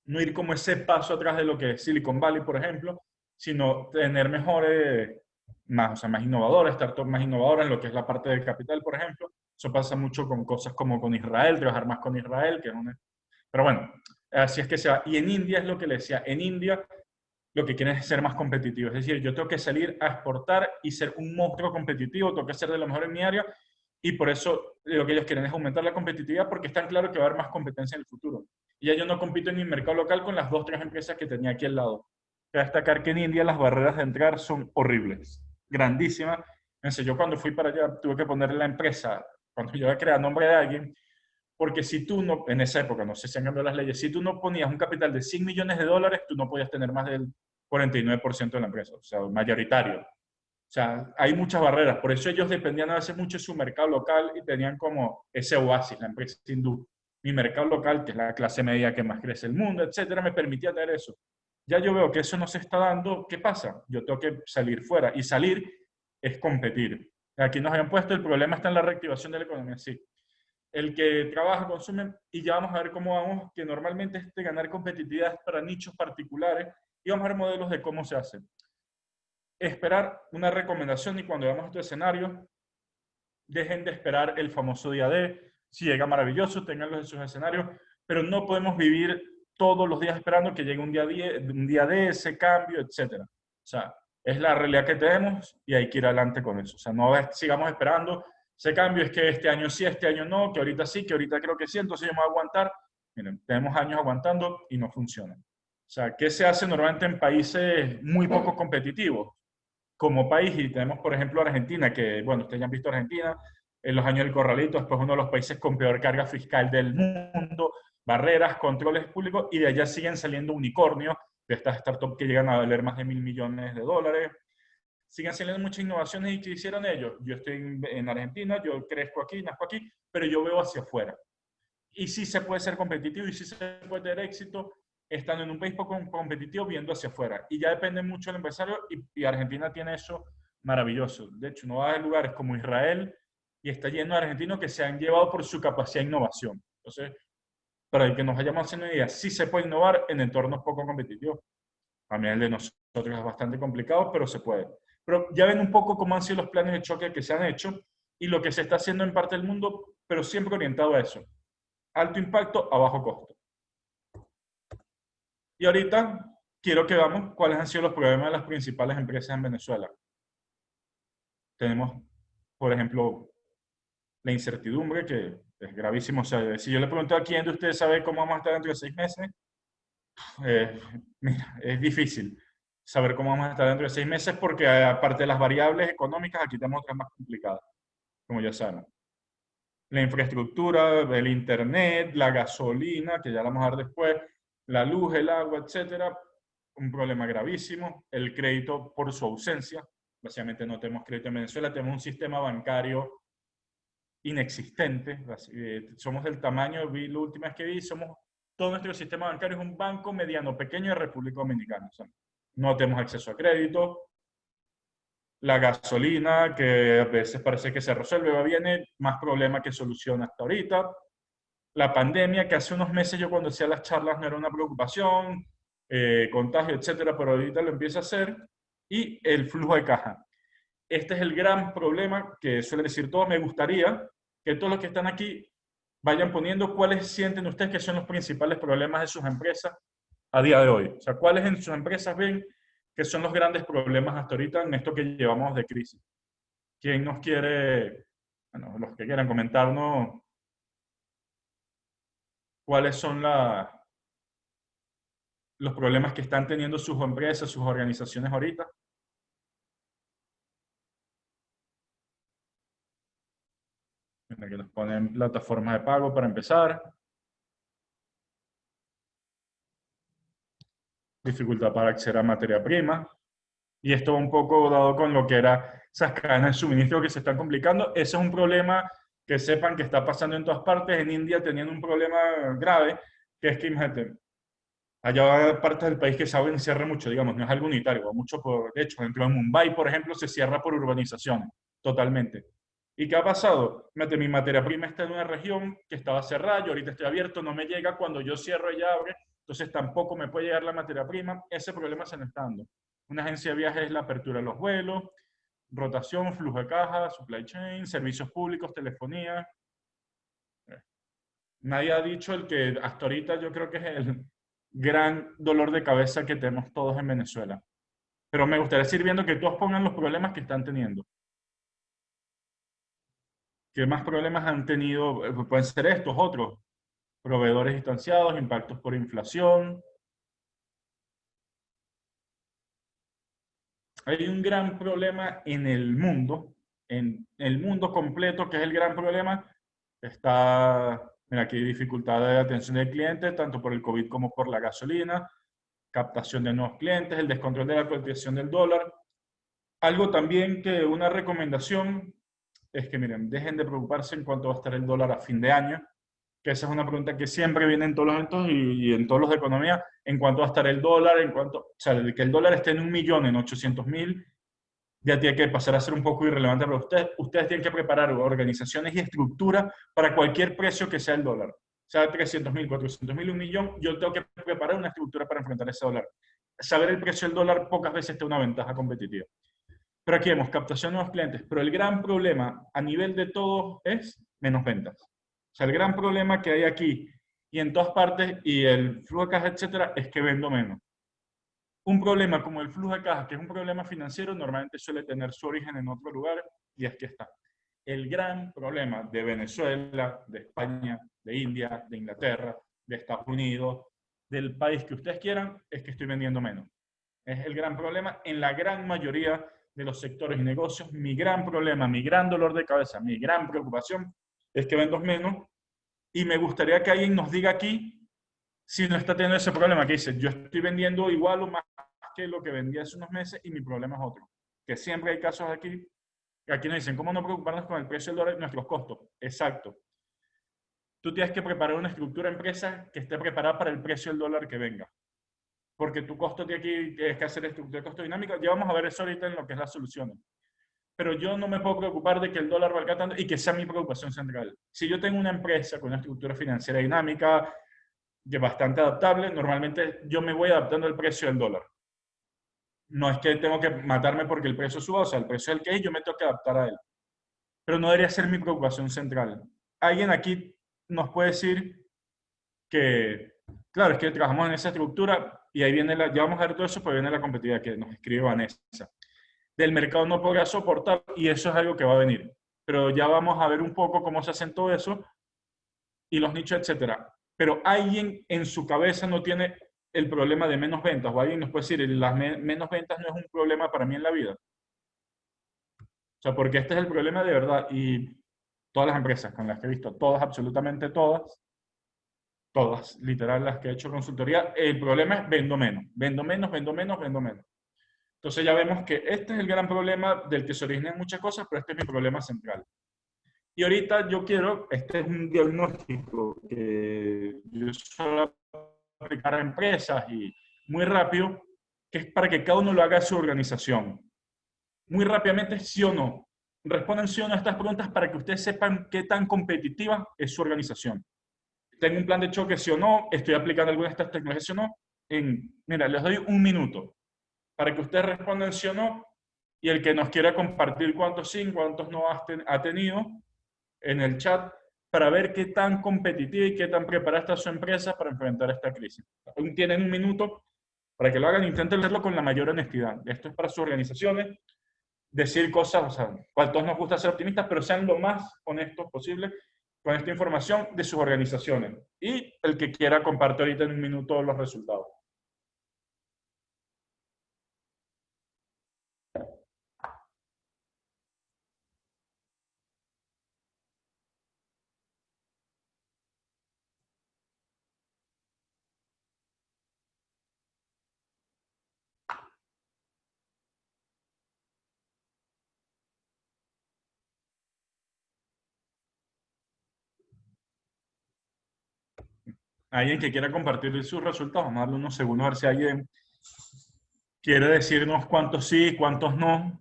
no ir como ese paso atrás de lo que es Silicon Valley, por ejemplo, sino tener mejores, más, o sea, más innovadoras, startups más innovadoras en lo que es la parte del capital, por ejemplo. Eso pasa mucho con cosas como con Israel, trabajar más con Israel, que es una... Pero bueno, así es que se va. Y en India es lo que le decía, en India lo que quieren es ser más competitivo. Es decir, yo tengo que salir a exportar y ser un monstruo competitivo, tengo que ser de lo mejor en mi área, y por eso lo que ellos quieren es aumentar la competitividad porque están claros que va a haber más competencia en el futuro. Y ya yo no compito en mi mercado local con las 2 o 3 empresas que tenía aquí al lado. Quiero destacar que en India las barreras de entrar son horribles, grandísimas. Entonces, yo cuando fui para allá tuve que poner la empresa, cuando yo iba a crear nombre de alguien, porque si tú no, en esa época, no sé si han cambiado las leyes, si tú no ponías un capital de 100 millones de dólares, tú no podías tener más del 49% de la empresa, o sea, mayoritario. O sea, hay muchas barreras, por eso ellos dependían a veces mucho de su mercado local y tenían como ese oasis, la empresa hindú. Mi mercado local, que es la clase media que más crece el mundo, etcétera, me permitía tener eso. Ya yo veo que eso no se está dando, ¿qué pasa? Yo tengo que salir fuera y salir es competir. Aquí nos habían puesto, el problema está en la reactivación de la economía, sí. El que trabaja, consume, y ya vamos a ver cómo vamos, que normalmente es de ganar competitividad para nichos particulares, y vamos a ver modelos de cómo se hace. Esperar una recomendación y cuando veamos este escenario, dejen de esperar el famoso día D, si llega maravilloso, tenganlo en sus escenarios, pero no podemos vivir todos los días esperando que llegue un día D, ese cambio, etc. O sea, es la realidad que tenemos y hay que ir adelante con eso. O sea, no sigamos esperando ese cambio, es que este año sí, este año no, que ahorita sí, que ahorita creo que sí, entonces yo me voy a aguantar. Miren, tenemos años aguantando y no funciona. O sea, ¿qué se hace normalmente en países muy poco competitivos? Como país, y tenemos, por ejemplo, Argentina, que, bueno, ustedes ya han visto Argentina, en los años del Corralito, después uno de los países con peor carga fiscal del mundo, barreras, controles públicos, y de allá siguen saliendo unicornios de estas startups que llegan a valer más de 1.000 millones de dólares. Siguen saliendo muchas innovaciones y ¿qué hicieron ellos? Yo estoy en Argentina, yo crezco aquí, nazco aquí, pero yo veo hacia afuera. Y sí se puede ser competitivo y sí se puede tener éxito estando en un país poco competitivo viendo hacia afuera. Y ya depende mucho del empresario y Argentina tiene eso maravilloso. De hecho, uno va a lugares como Israel y está lleno de argentinos que se han llevado por su capacidad de innovación. Entonces, para el que nos hayamos haciendo una idea, sí se puede innovar en entornos poco competitivos. A mí el de nosotros es bastante complicado, pero se puede. Pero ya ven un poco cómo han sido los planes de choque que se han hecho y lo que se está haciendo en parte del mundo, pero siempre orientado a eso. Alto impacto a bajo costo. Y ahorita quiero que veamos cuáles han sido los problemas de las principales empresas en Venezuela. Tenemos, por ejemplo, la incertidumbre, que es gravísimo. O sea, si yo le pregunto a quién de ustedes sabe cómo vamos a estar dentro de 6 meses, mira, es difícil saber cómo vamos a estar dentro de 6 meses porque aparte de las variables económicas, aquí tenemos otras más complicadas, como ya saben. La infraestructura, el internet, la gasolina, que ya la vamos a ver después, la luz, el agua, etcétera, un problema gravísimo. El crédito por su ausencia. Básicamente no tenemos crédito en Venezuela, tenemos un sistema bancario inexistente. Somos del tamaño, la última vez que vi, todo nuestro sistema bancario es un banco mediano pequeño de República Dominicana. O sea, no tenemos acceso a crédito. La gasolina, que a veces parece que se resuelve, va bien, más problema que solución hasta ahorita. La pandemia, que hace unos meses yo cuando hacía las charlas no era una preocupación, contagio, etcétera, pero ahorita lo empieza a hacer. Y el flujo de caja. Este es el gran problema que suele decir todo. Me gustaría que todos los que están aquí vayan poniendo cuáles sienten ustedes que son los principales problemas de sus empresas a día de hoy. O sea, cuáles en sus empresas ven que son los grandes problemas hasta ahorita en esto que llevamos de crisis. ¿Quién nos quiere, bueno, los que quieran comentarnos cuáles son los problemas que están teniendo sus empresas, sus organizaciones ahorita? Que nos ponen plataformas de pago para empezar. Dificultad para acceder a materia prima. Y esto un poco dado con lo que era esas cadenas de suministro que se están complicando. Ese es un problema que sepan que está pasando en todas partes. En India teniendo un problema grave, que es que, imagínate, allá hay partes del país que se cierra mucho, digamos, no es algo unitario, mucho de hecho, dentro de Mumbai, por ejemplo, se cierra por urbanizaciones, totalmente. ¿Y qué ha pasado? Mi materia prima está en una región que estaba cerrada, yo ahorita estoy abierto, no me llega, cuando yo cierro ella abre, entonces tampoco me puede llegar la materia prima. Ese problema se nos está dando. Una agencia de viajes es la apertura de los vuelos, rotación, flujo de caja, supply chain, servicios públicos, telefonía. Nadie ha dicho el que hasta ahorita yo creo que es el gran dolor de cabeza que tenemos todos en Venezuela. Pero me gustaría seguir viendo que todos pongan los problemas que están teniendo. ¿Qué más problemas han tenido? Pueden ser estos, otros. Proveedores distanciados, impactos por inflación. Hay un gran problema en el mundo completo, que es el gran problema. Está, mira, aquí hay dificultad de atención del cliente, tanto por el COVID como por la gasolina, captación de nuevos clientes, el descontrol de la cotización del dólar. Algo también que una recomendación es que, miren, dejen de preocuparse en cuánto va a estar el dólar a fin de año, que esa es una pregunta que siempre viene en todos los eventos y en todos los de economía, en cuánto va a estar el dólar, o sea, de que el dólar esté en 1.800.000, ya tiene que pasar a ser un poco irrelevante para ustedes. Ustedes tienen que preparar organizaciones y estructura para cualquier precio que sea el dólar. Sea 300.000, 400.000, 1.000.000, yo tengo que preparar una estructura para enfrentar ese dólar. Saber el precio del dólar pocas veces te da una ventaja competitiva. Pero aquí vemos captación de nuevos clientes. Pero el gran problema a nivel de todo es menos ventas. O sea, el gran problema que hay aquí y en todas partes, y el flujo de caja, etcétera, es que vendo menos. Un problema como el flujo de caja, que es un problema financiero, normalmente suele tener su origen en otro lugar, y es que está. El gran problema de Venezuela, de España, de India, de Inglaterra, de Estados Unidos, del país que ustedes quieran, es que estoy vendiendo menos. Es el gran problema en la gran mayoría de los sectores y negocios. Mi gran problema, mi gran dolor de cabeza, mi gran preocupación es que vendo menos, y me gustaría que alguien nos diga aquí si no está teniendo ese problema, que dice, yo estoy vendiendo igual o más que lo que vendía hace unos meses y mi problema es otro. Que siempre hay casos aquí nos dicen, ¿cómo no preocuparnos con el precio del dólar y nuestros costos? Exacto. Tú tienes que preparar una estructura de empresa que esté preparada para el precio del dólar que venga. Porque tu costo tienes que hacer estructura de costo dinámica. Ya vamos a ver eso ahorita en lo que es las soluciones. pero yo no me puedo preocupar de que el dólar valga tanto y que sea mi preocupación central. Si yo tengo una empresa con una estructura financiera dinámica, que es bastante adaptable, normalmente yo me voy adaptando al precio del dólar. No es que tengo que matarme porque el precio suba, o sea, el precio es el que es, yo me tengo que adaptar a él. Pero no debería ser mi preocupación central. Alguien aquí nos puede decir que, claro, es que trabajamos en esa estructura y ahí viene ya vamos a ver todo eso, pero viene la competitividad que nos escribe Vanessa. Del mercado no podrá soportar y eso es algo que va a venir. Pero ya vamos a ver un poco cómo se hacen todo eso y los nichos, etcétera. Pero alguien en su cabeza no tiene el problema de menos ventas, o alguien nos puede decir, las menos ventas no es un problema para mí en la vida. O sea, porque este es el problema de verdad y todas las empresas con las que he visto, todas, absolutamente todas, literal, las que he hecho consultoría, el problema es vendo menos, vendo menos, vendo menos, vendo menos. Entonces ya vemos que este es el gran problema del que se originan muchas cosas, pero este es mi problema central. Y ahorita yo quiero, este es un diagnóstico que yo suelo aplicar a empresas y muy rápido, que es para que cada uno lo haga a su organización. Muy rápidamente, sí o no. Respondan sí o no a estas preguntas para que ustedes sepan qué tan competitiva es su organización. ¿Tengo un plan de choque sí o no? ¿Estoy aplicando alguna de estas tecnologías sí o no? Mira, les doy un minuto para que ustedes respondan sí o no, y el que nos quiera compartir cuántos sí, cuántos no ha tenido en el chat, para ver qué tan competitiva y qué tan preparada está su empresa para enfrentar esta crisis. Tienen un minuto para que lo hagan, intenten hacerlo con la mayor honestidad. Esto es para sus organizaciones, decir cosas, o sea, a todos nos gusta ser optimistas, pero sean lo más honestos posible con esta información de sus organizaciones. Y el que quiera comparte ahorita en un minuto los resultados. Alguien que quiera compartir sus resultados, vamos a darle unos segundos a ver si alguien quiere decirnos cuántos sí, cuántos no.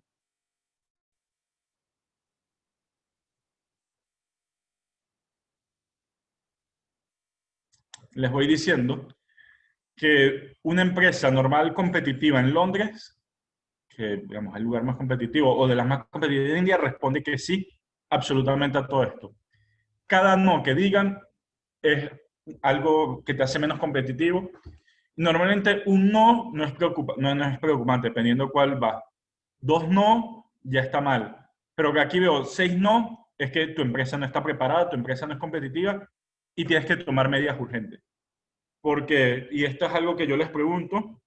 Les voy diciendo que una empresa normal competitiva en Londres, que digamos el lugar más competitivo o de las más competitivas de India, responde que sí absolutamente a todo esto. Cada no que digan es algo que te hace menos competitivo. Normalmente un no no es preocupante, dependiendo cuál va. 2 no ya está mal. Pero que aquí veo 6 no, es que tu empresa no está preparada, tu empresa no es competitiva y tienes que tomar medidas urgentes. Porque, y esto es algo que yo les pregunto,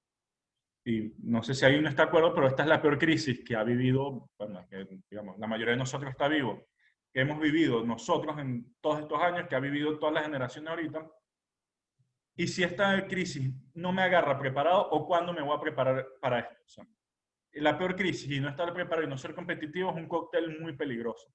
y no sé si alguien no está de acuerdo, pero esta es la peor crisis que ha vivido, bueno, que, digamos, la mayoría de nosotros está vivo, que hemos vivido nosotros en todos estos años, que ha vivido todas las generaciones ahorita. Y si esta crisis no me agarra preparado, ¿o cuándo me voy a preparar para esto? O sea, la peor crisis y no estar preparado y no ser competitivo es un cóctel muy peligroso.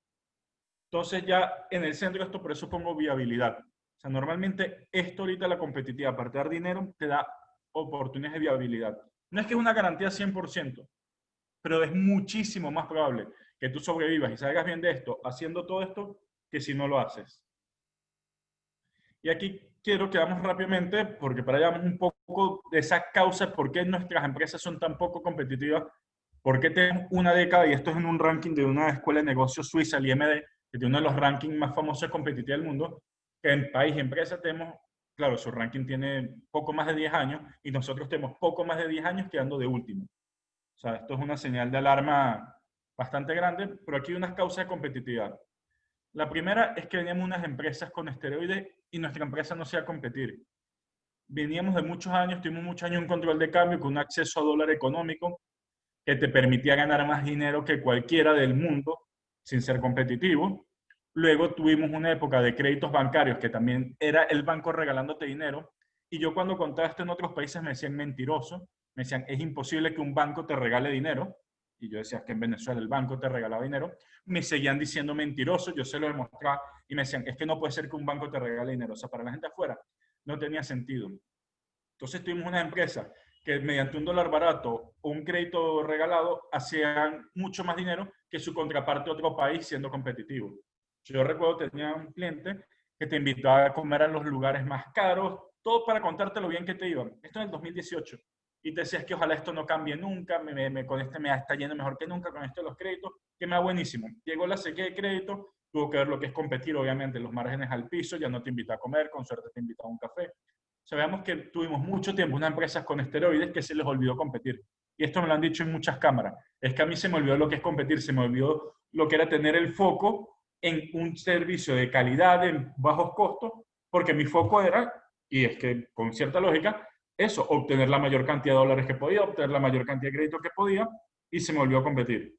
Entonces ya en el centro de esto, por eso pongo viabilidad. O sea, normalmente esto ahorita, la competitividad, aparte de dar dinero, te da oportunidades de viabilidad. No es que es una garantía 100%, pero es muchísimo más probable que tú sobrevivas y salgas bien de esto haciendo todo esto que si no lo haces. Y aquí quiero que vamos rápidamente, porque para allá vamos un poco de esa causa, por qué nuestras empresas son tan poco competitivas, por qué tenemos una década, y esto es en un ranking de una escuela de negocios suiza, el IMD, que tiene uno de los rankings más famosos de competitividad del mundo, que en país y empresa tenemos, claro, su ranking tiene poco más de 10 años, y nosotros tenemos poco más de 10 años quedando de último. O sea, esto es una señal de alarma bastante grande, pero aquí hay unas causas de competitividad. La primera es que veníamos unas empresas con esteroides y nuestra empresa no se iba a competir. Veníamos de muchos años, tuvimos muchos años un control de cambio con un acceso a dólar económico que te permitía ganar más dinero que cualquiera del mundo sin ser competitivo. Luego tuvimos una época de créditos bancarios que también era el banco regalándote dinero. Y yo cuando contaba esto en otros países me decían mentiroso, me decían es imposible que un banco te regale dinero. Y yo decía que en Venezuela el banco te regalaba dinero. Me seguían diciendo mentiroso, yo se lo demostraba y me decían, es que no puede ser que un banco te regale dinero. O sea, para la gente afuera no tenía sentido. Entonces tuvimos una empresa que mediante un dólar barato o un crédito regalado hacían mucho más dinero que su contraparte de otro país siendo competitivo. Yo recuerdo tenía un cliente que te invitaba a comer a los lugares más caros, todo para contarte lo bien que te iban. Esto en el 2018. Y te decías que ojalá esto no cambie nunca, con este me está yendo mejor que nunca, con esto de los créditos, que me va buenísimo. Llegó la sequía de crédito, tuvo que ver lo que es competir, obviamente, los márgenes al piso, ya no te invita a comer, con suerte te invita a un café. Sabemos que tuvimos mucho tiempo unas empresas con esteroides que se les olvidó competir. Y esto me lo han dicho en muchas cámaras. Es que a mí se me olvidó lo que es competir, se me olvidó lo que era tener el foco en un servicio de calidad, en bajos costos, porque mi foco era, y es que con cierta lógica, eso, obtener la mayor cantidad de dólares que podía, obtener la mayor cantidad de crédito que podía, y se me olvidó competir.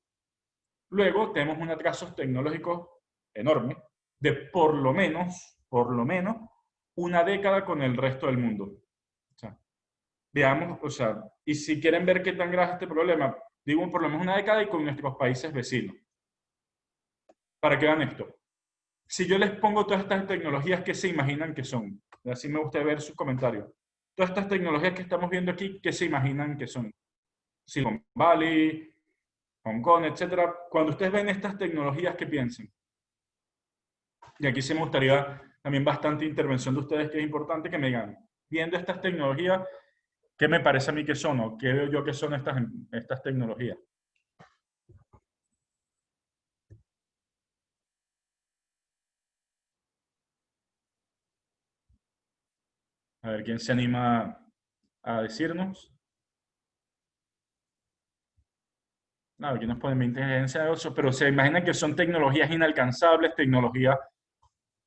Luego tenemos un atraso tecnológico enorme de por lo menos, una década con el resto del mundo. O sea, veamos, o sea, y si quieren ver qué tan grave es este problema, digo por lo menos una década y con nuestros países vecinos. Para que vean esto. Si yo les pongo todas estas tecnologías, ¿qué se imaginan que son? Así me gusta ver sus comentarios. Todas estas tecnologías que estamos viendo aquí, ¿qué se imaginan que son? Silicon Valley, Hong Kong, etcétera. Cuando ustedes ven estas tecnologías, ¿qué piensan? Y aquí sí me gustaría también bastante intervención de ustedes, que es importante que me digan, viendo estas tecnologías, ¿qué me parece a mí que son o qué veo yo que son estas tecnologías? A ver, ¿quién se anima a decirnos? No, aquí nos ponen inteligencia de ocio, pero se imaginan que son tecnologías inalcanzables, tecnologías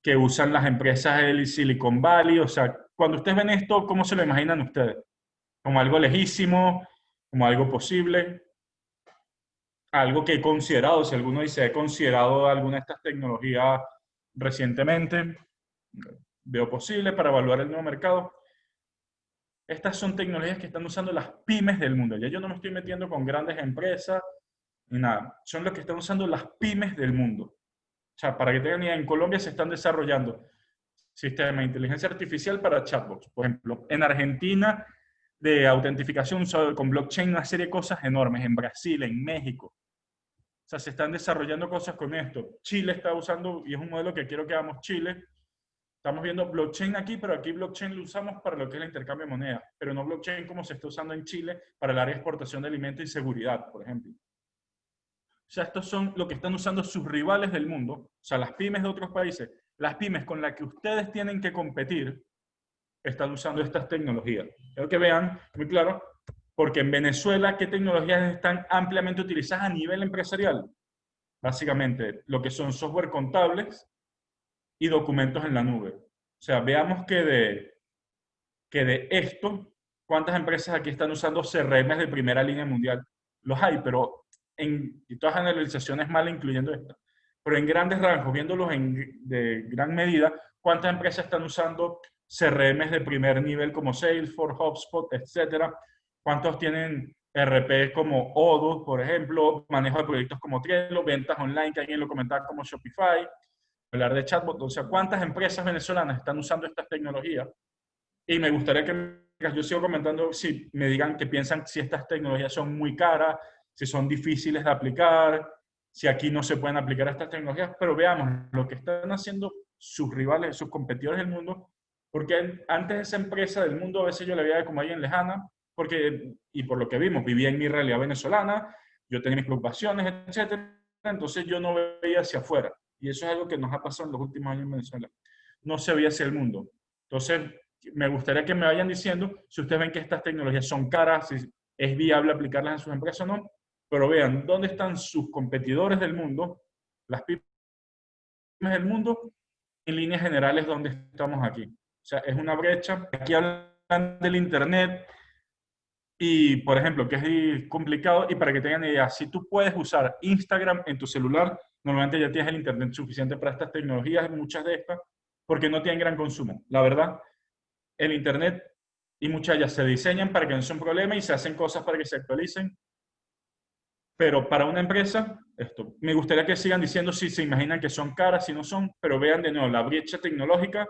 que usan las empresas del Silicon Valley. O sea, cuando ustedes ven esto, ¿cómo se lo imaginan ustedes? ¿Como algo lejísimo? ¿Como algo posible? Algo que he considerado, si alguno dice, he considerado alguna de estas tecnologías recientemente, veo posible para evaluar el nuevo mercado. Estas son tecnologías que están usando las pymes del mundo. Ya yo no me estoy metiendo con grandes empresas ni nada. Son los que están usando las pymes del mundo. O sea, para que tengan idea, en Colombia se están desarrollando sistemas de inteligencia artificial para chatbots. Por ejemplo, en Argentina, de autentificación con blockchain, una serie de cosas enormes. En Brasil, en México. O sea, se están desarrollando cosas con esto. Chile está usando, y es un modelo que quiero que hagamos Chile. Estamos viendo blockchain aquí, pero aquí blockchain lo usamos para lo que es el intercambio de moneda, pero no blockchain como se está usando en Chile para el área de exportación de alimentos y seguridad, por ejemplo. O sea, estos son lo que están usando sus rivales del mundo, o sea, las pymes de otros países, las pymes con las que ustedes tienen que competir, están usando estas tecnologías. Quiero que vean muy claro, porque en Venezuela, ¿qué tecnologías están ampliamente utilizadas a nivel empresarial? Básicamente, lo que son software contables y documentos en la nube. O sea, veamos que de esto, ¿cuántas empresas aquí están usando CRMs de primera línea mundial? Los hay, pero y todas las generalizaciones malas, incluyendo esta. Pero en grandes rangos, viéndolos de gran medida, ¿cuántas empresas están usando CRMs de primer nivel como Salesforce, HubSpot, etcétera? ¿Cuántos tienen RP como Odoo, por ejemplo, manejo de proyectos como Trello, ventas online, que alguien lo comentaba, como Shopify, hablar de chatbot? O sea, ¿cuántas empresas venezolanas están usando estas tecnologías? Y me gustaría que yo sigo comentando, si me digan que piensan si estas tecnologías son muy caras, si son difíciles de aplicar, si aquí no se pueden aplicar estas tecnologías, pero veamos lo que están haciendo sus rivales, sus competidores del mundo, porque antes esa empresa del mundo a veces yo la veía como alguien lejana, porque, y por lo que vimos, vivía en mi realidad venezolana, yo tenía mis preocupaciones, etcétera, entonces yo no veía hacia afuera. Y eso es algo que nos ha pasado en los últimos años en Venezuela. No se veía hacia el mundo. Entonces, me gustaría que me vayan diciendo si ustedes ven que estas tecnologías son caras, si es viable aplicarlas en sus empresas o no, pero vean dónde están sus competidores del mundo, las pymes del mundo, en líneas generales donde estamos aquí. O sea, es una brecha. Aquí hablan del Internet y, por ejemplo, que es complicado, y para que tengan idea, si tú puedes usar Instagram en tu celular, normalmente ya tienes el Internet suficiente para estas tecnologías, muchas de estas, porque no tienen gran consumo. La verdad, el Internet y muchas de ellas se diseñan para que no sea un problema y se hacen cosas para que se actualicen. Pero para una empresa, esto, me gustaría que sigan diciendo si se imaginan que son caras, si no son, pero vean de nuevo la brecha tecnológica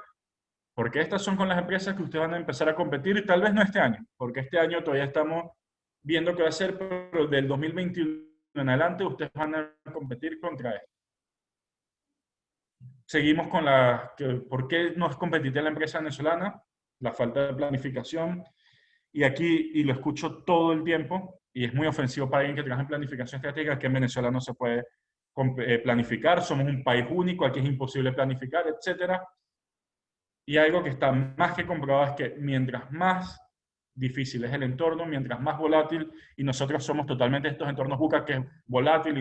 Porque estas son con las empresas que ustedes van a empezar a competir, y tal vez no este año, porque este año todavía estamos viendo qué va a ser, pero del 2021 en adelante ustedes van a competir contra esto. Seguimos con ¿por qué no es competitiva la empresa venezolana? La falta de planificación. Y aquí, y lo escucho todo el tiempo, y es muy ofensivo para alguien que trabaja en planificación estratégica, que en Venezuela no se puede planificar, somos un país único, aquí es imposible planificar, etcétera. Y algo que está más que comprobado es que mientras más difícil es el entorno, mientras más volátil, y nosotros somos totalmente estos entornos VUCA, que es volátil,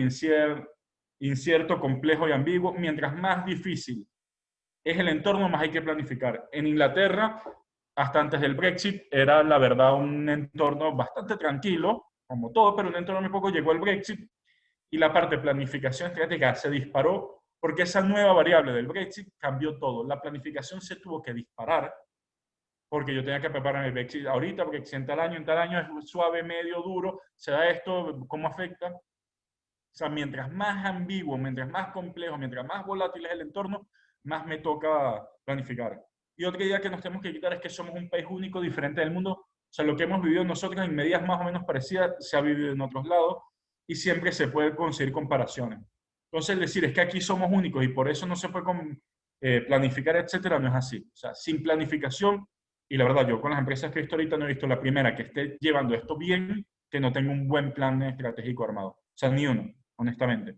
incierto, complejo y ambiguo, mientras más difícil es el entorno, más hay que planificar. En Inglaterra, hasta antes del Brexit, era la verdad un entorno bastante tranquilo, como todo, pero un entorno muy poco. Llegó el Brexit y la parte de planificación estratégica se disparó porque esa nueva variable del Brexit cambió todo. La planificación se tuvo que disparar porque yo tenía que preparar el Brexit ahorita, porque si en tal año es suave, medio, duro, se da esto, ¿cómo afecta? O sea, mientras más ambiguo, mientras más complejo, mientras más volátil es el entorno, más me toca planificar. Y otra idea que nos tenemos que quitar es que somos un país único, diferente del mundo. O sea, lo que hemos vivido nosotros en medidas más o menos parecidas se ha vivido en otros lados y siempre se puede conseguir comparaciones. Entonces, decir es que aquí somos únicos y por eso no se puede planificar, etcétera, no es así. O sea, sin planificación, y la verdad, yo con las empresas que he visto ahorita no he visto la primera que esté llevando esto bien, que no tenga un buen plan estratégico armado. O sea, ni uno, honestamente.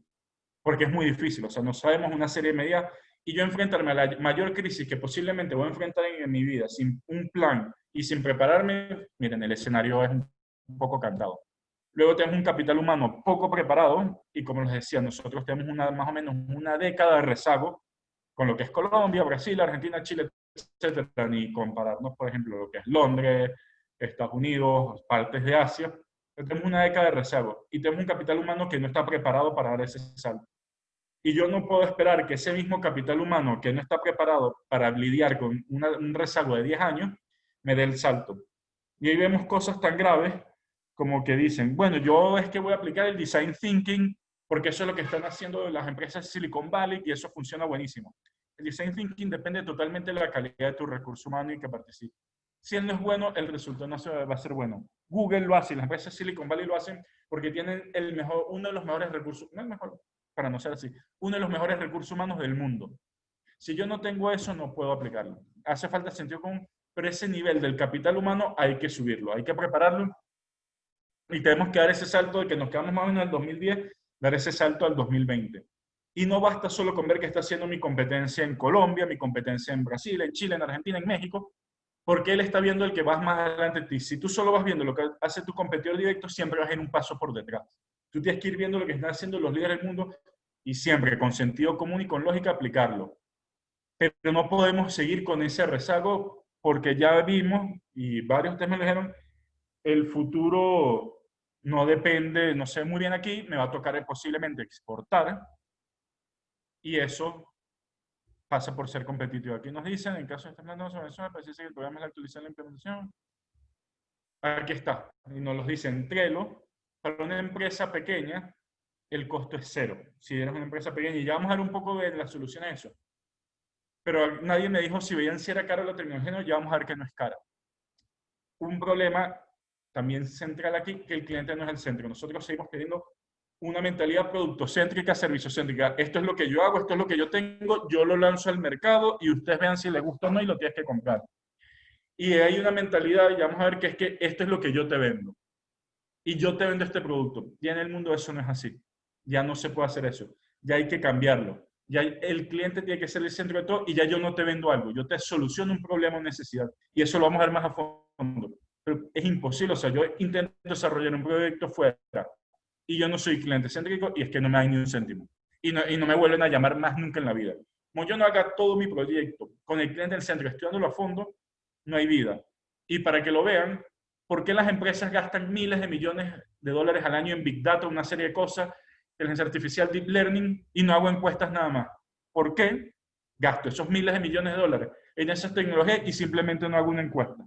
Porque es muy difícil, o sea, no sabemos una serie de medidas y yo enfrentarme a la mayor crisis que posiblemente voy a enfrentar en mi vida sin un plan y sin prepararme, miren, el escenario es un poco cantado. Luego tenemos un capital humano poco preparado y como les decía, nosotros tenemos más o menos una década de rezago con lo que es Colombia, Brasil, Argentina, Chile, etcétera, ni compararnos, por ejemplo, lo que es Londres, Estados Unidos, partes de Asia. Tenemos una década de rezago y tenemos un capital humano que no está preparado para dar ese salto. Y yo no puedo esperar que ese mismo capital humano que no está preparado para lidiar con un rezago de 10 años me dé el salto. Y ahí vemos cosas tan graves como que dicen, bueno, yo es que voy a aplicar el design thinking porque eso es lo que están haciendo las empresas de Silicon Valley y eso funciona buenísimo. El design thinking depende totalmente de la calidad de tu recurso humano y que participe. Si él no es bueno, el resultado no va a ser bueno. Google lo hace, las empresas de Silicon Valley lo hacen porque tienen uno de los mejores recursos, no el mejor, para no ser así, uno de los mejores recursos humanos del mundo. Si yo no tengo eso, no puedo aplicarlo. Hace falta sentido común, pero ese nivel del capital humano hay que subirlo, hay que prepararlo y tenemos que dar ese salto de que nos quedamos más o menos en el 2010, dar ese salto al 2020. Y no basta solo con ver qué está haciendo mi competencia en Colombia, mi competencia en Brasil, en Chile, en Argentina, en México, porque él está viendo el que vas más adelante de ti. Si tú solo vas viendo lo que hace tu competidor directo, siempre vas a ir un paso por detrás. Tú tienes que ir viendo lo que están haciendo los líderes del mundo y siempre con sentido común y con lógica aplicarlo. Pero no podemos seguir con ese rezago porque ya vimos, y varios ustedes me lo dijeron, el futuro no depende, no sé muy bien aquí, me va a tocar posiblemente exportar y eso pasa por ser competitivo. Aquí nos dicen, en caso de estar hablando sobre eso, parece que el programa es la actualización de la implementación. Aquí está, y nos lo dicen Trello. Para una empresa pequeña, el costo es cero. Si eres una empresa pequeña, y ya vamos a ver un poco de la solución a eso. Pero nadie me dijo si veían si era cara la tecnología, no, ya vamos a ver que no es cara. Un problema también central aquí, que el cliente no es el centro. Nosotros seguimos teniendo una mentalidad productocéntrica, serviciocéntrica. Esto es lo que yo hago, esto es lo que yo tengo, yo lo lanzo al mercado y ustedes vean si les gusta o no y lo tienes que comprar. Y hay una mentalidad, y vamos a ver, que es que esto es lo que yo te vendo. Y yo te vendo este producto. Ya en el mundo eso no es así. Ya no se puede hacer eso. Ya hay que cambiarlo. Ya el cliente tiene que ser el centro de todo y ya yo no te vendo algo. Yo te soluciono un problema o necesidad. Y eso lo vamos a ver más a fondo. Pero es imposible. O sea, yo intento desarrollar un proyecto fuera y yo no soy cliente céntrico y es que no me hay ni un céntimo. Y no me vuelven a llamar más nunca en la vida. Como yo no haga todo mi proyecto con el cliente en el centro, estudiándolo a fondo, no hay vida. Y para que lo vean, ¿por qué las empresas gastan miles de millones de dólares al año en Big Data, una serie de cosas, inteligencia artificial, Deep Learning, y no hago encuestas nada más? ¿Por qué gasto esos miles de millones de dólares en esas tecnologías y simplemente no hago una encuesta?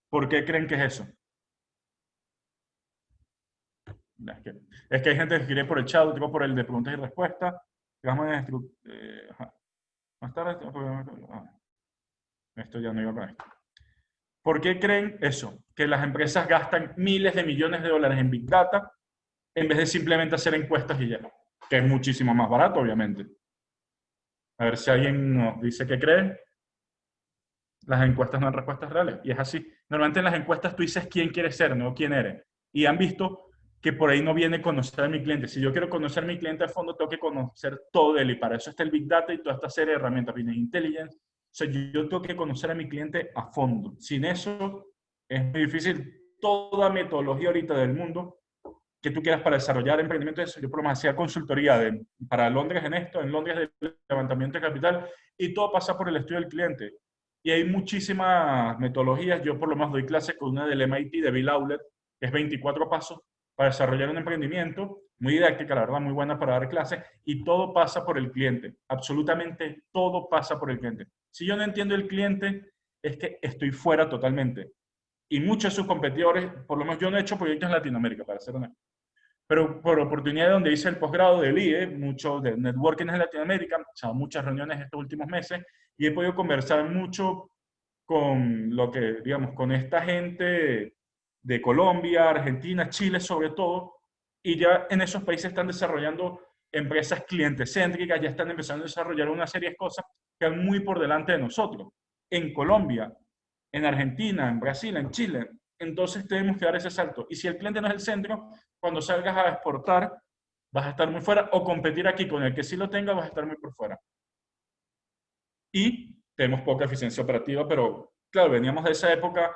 ¿Por qué creen que es eso? Es que hay gente que escribe por el chat, otro por el de preguntas y respuestas. Más tarde, esto ya no iba con esto. ¿Por qué creen eso? Que las empresas gastan miles de millones de dólares en Big Data en vez de simplemente hacer encuestas y ya, que es muchísimo más barato, obviamente. A ver si alguien nos dice qué cree. Las encuestas no dan respuestas reales. Y es así. Normalmente en las encuestas tú dices quién quieres ser, no quién eres. Y han visto que por ahí no viene conocer a mi cliente. Si yo quiero conocer a mi cliente a fondo, tengo que conocer todo de él. Y para eso está el Big Data y toda esta serie de herramientas, Business Intelligence. O sea, yo tengo que conocer a mi cliente a fondo. Sin eso, es muy difícil. Toda metodología ahorita del mundo que tú quieras para desarrollar emprendimiento, eso. Yo por lo menos hacía consultoría para Londres en esto, en Londres de levantamiento de capital, y todo pasa por el estudio del cliente. Y hay muchísimas metodologías. Yo por lo menos doy clases con una del MIT, de Bill Hewlett, que es 24 pasos para desarrollar un emprendimiento, muy didáctica, la verdad, muy buena para dar clases, y todo pasa por el cliente. Absolutamente todo pasa por el cliente. Si yo no entiendo el cliente, es que estoy fuera totalmente. Y muchos de sus competidores, por lo menos yo no he hecho proyectos en Latinoamérica, para ser honesto, pero por oportunidad de donde hice el posgrado del IE, mucho de networking en Latinoamérica, o sea, muchas reuniones estos últimos meses, y he podido conversar mucho con lo que, digamos, con esta gente de Colombia, Argentina, Chile sobre todo, y ya en esos países están desarrollando empresas cliente céntricas, ya están empezando a desarrollar una serie de cosas que van muy por delante de nosotros. En Colombia, en Argentina, en Brasil, en Chile, entonces tenemos que dar ese salto. Y si el cliente no es el centro, cuando salgas a exportar, vas a estar muy fuera, o competir aquí con el que sí lo tenga, vas a estar muy por fuera. Y tenemos poca eficiencia operativa, pero claro, veníamos de esa época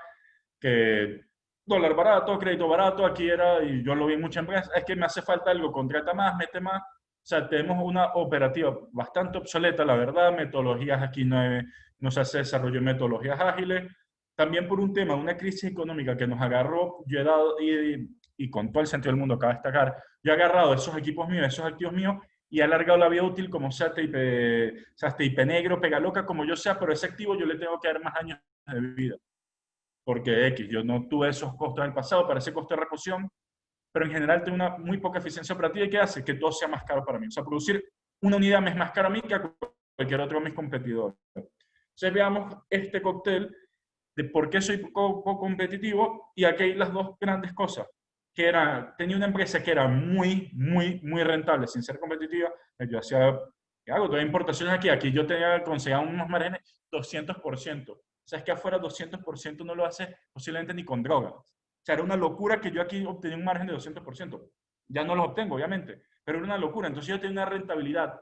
que dólar barato, crédito barato, aquí era, y yo lo vi en muchas empresas, es que me hace falta algo, contrata más, mete más. O sea, tenemos una operativa bastante obsoleta, la verdad, metodologías aquí no se hace desarrollo de metodologías ágiles. También por un tema, una crisis económica que nos agarró, yo he dado, y con todo el sentido del mundo, cabe destacar, yo he agarrado esos equipos míos, esos activos míos, y he alargado la vida útil como sea TIP negro, pega loca, como yo sea, pero ese activo yo le tengo que dar más años de vida. Porque X, yo no tuve esos costos en el pasado para ese costo de reposición, pero en general tengo una muy poca eficiencia operativa y ¿qué hace? Que todo sea más caro para mí. O sea, producir una unidad me es más caro a mí que a cualquier otro de mis competidores. Entonces veamos este cóctel de por qué soy poco competitivo, y aquí hay las dos grandes cosas. Que era, tenía una empresa que era muy rentable sin ser competitiva. Yo hacía, ¿qué hago? Todas importaciones aquí yo conseguía unos márgenes 200%. O sea, es que afuera 200% no lo hace posiblemente ni con drogas. O sea, era una locura que yo aquí obtenía un margen de 200%. Ya no los obtengo, obviamente, pero era una locura. Entonces yo tenía una rentabilidad,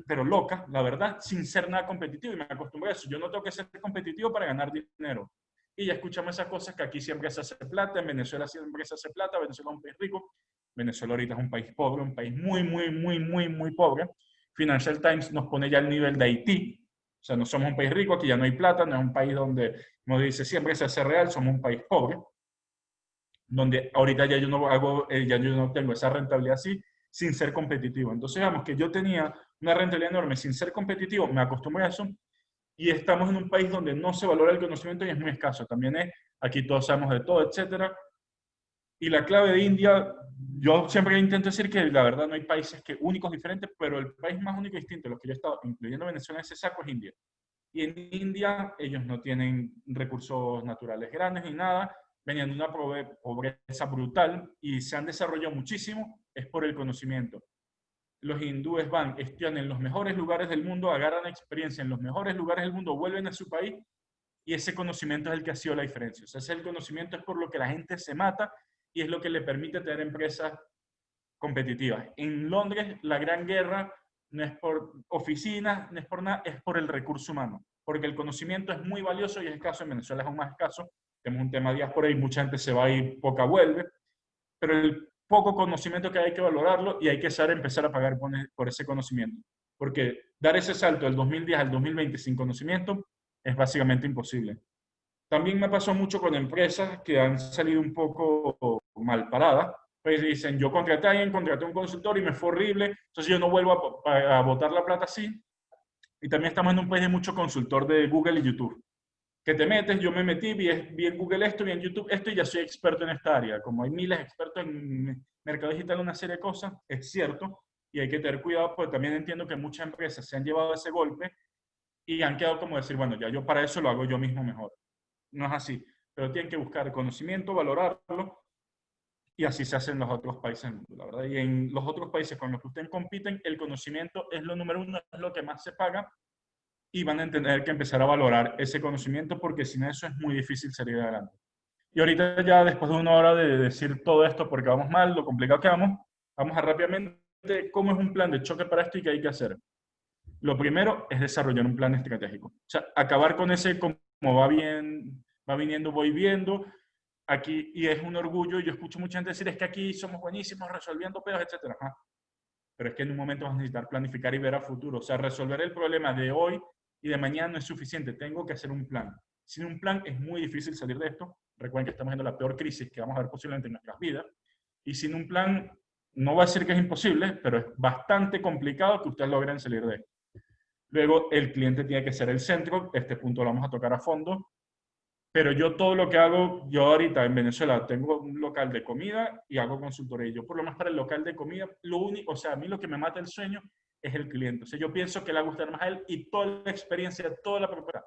pero loca, la verdad, sin ser nada competitivo, y me acostumbré a eso. Yo no tengo que ser competitivo para ganar dinero. Y ya escuchamos esas cosas, que aquí siempre se hace plata, en Venezuela siempre se hace plata, Venezuela es un país rico, Venezuela ahorita es un país pobre, un país muy pobre. Financial Times nos pone ya el nivel de Haití. O sea, no somos un país rico, aquí ya no hay plata, no es un país donde, como dice siempre, se hace real, somos un país pobre, donde ahorita ya yo no tengo esa rentabilidad así, sin ser competitivo. Entonces, digamos que yo tenía una rentabilidad enorme sin ser competitivo, me acostumbré a eso, y estamos en un país donde no se valora el conocimiento y es muy escaso. También aquí todos sabemos de todo, etcétera. Y la clave de India, yo siempre intento decir que la verdad no hay países únicos diferentes, pero el país más único y distinto, los que yo he estado, incluyendo Venezuela en ese saco, es India. Y en India ellos no tienen recursos naturales grandes ni nada, venían de una pobreza brutal y se han desarrollado muchísimo, es por el conocimiento. Los hindúes van, están en los mejores lugares del mundo, agarran experiencia en los mejores lugares del mundo, vuelven a su país, y ese conocimiento es el que ha sido la diferencia. O sea, ese conocimiento es por lo que la gente se mata y es lo que le permite tener empresas competitivas. En Londres, la gran guerra no es por oficinas, no es por nada, es por el recurso humano, porque el conocimiento es muy valioso y es escaso. En Venezuela es aún más escaso. Tenemos un tema de diáspora y mucha gente se va y poca vuelve, pero el poco conocimiento que hay que valorarlo, y hay que saber empezar a pagar por ese conocimiento, porque dar ese salto del 2010 al 2020 sin conocimiento es básicamente imposible. También me pasó mucho con empresas que han salido un poco mal paradas, pues dicen, yo contraté a alguien, contraté a un consultor y me fue horrible, entonces yo no vuelvo a botar la plata así. Y también estamos en un país de mucho consultor de Google y YouTube, que te metes, yo me metí, vi en Google esto, vi en YouTube esto, y ya soy experto en esta área. Como hay miles de expertos en mercado digital, una serie de cosas, es cierto, y hay que tener cuidado, porque también entiendo que muchas empresas se han llevado ese golpe y han quedado como decir, bueno, ya yo para eso lo hago yo mismo mejor. No es así, pero tienen que buscar conocimiento, valorarlo, y así se hace en los otros países del mundo, la verdad. Y en los otros países con los que ustedes compiten, el conocimiento es lo número uno, es lo que más se paga, y van a tener que empezar a valorar ese conocimiento, porque sin eso es muy difícil salir adelante. Y ahorita ya después de una hora de decir todo esto, porque vamos mal, lo complicado que vamos a rápidamente cómo es un plan de choque para esto y qué hay que hacer. Lo primero es desarrollar un plan estratégico. O sea, acabar con ese como va bien, va viniendo, voy viendo. Aquí, y es un orgullo, yo escucho mucha gente decir, es que aquí somos buenísimos resolviendo pedos, etc. Ajá. Pero es que en un momento vas a necesitar planificar y ver a futuro. O sea, resolver el problema de hoy y de mañana no es suficiente. Tengo que hacer un plan. Sin un plan es muy difícil salir de esto. Recuerden que estamos viendo la peor crisis que vamos a ver posiblemente en nuestras vidas. Y sin un plan, no va a decir que es imposible, pero es bastante complicado que ustedes logren salir de esto. Luego, el cliente tiene que ser el centro. Este punto lo vamos a tocar a fondo. Pero yo todo lo que hago, yo ahorita en Venezuela tengo un local de comida y hago consultoría. Yo por lo menos para el local de comida, lo único, o sea, a mí lo que me mata el sueño es el cliente. O sea, yo pienso que le va a gustar más a él y toda la experiencia, toda la propuesta,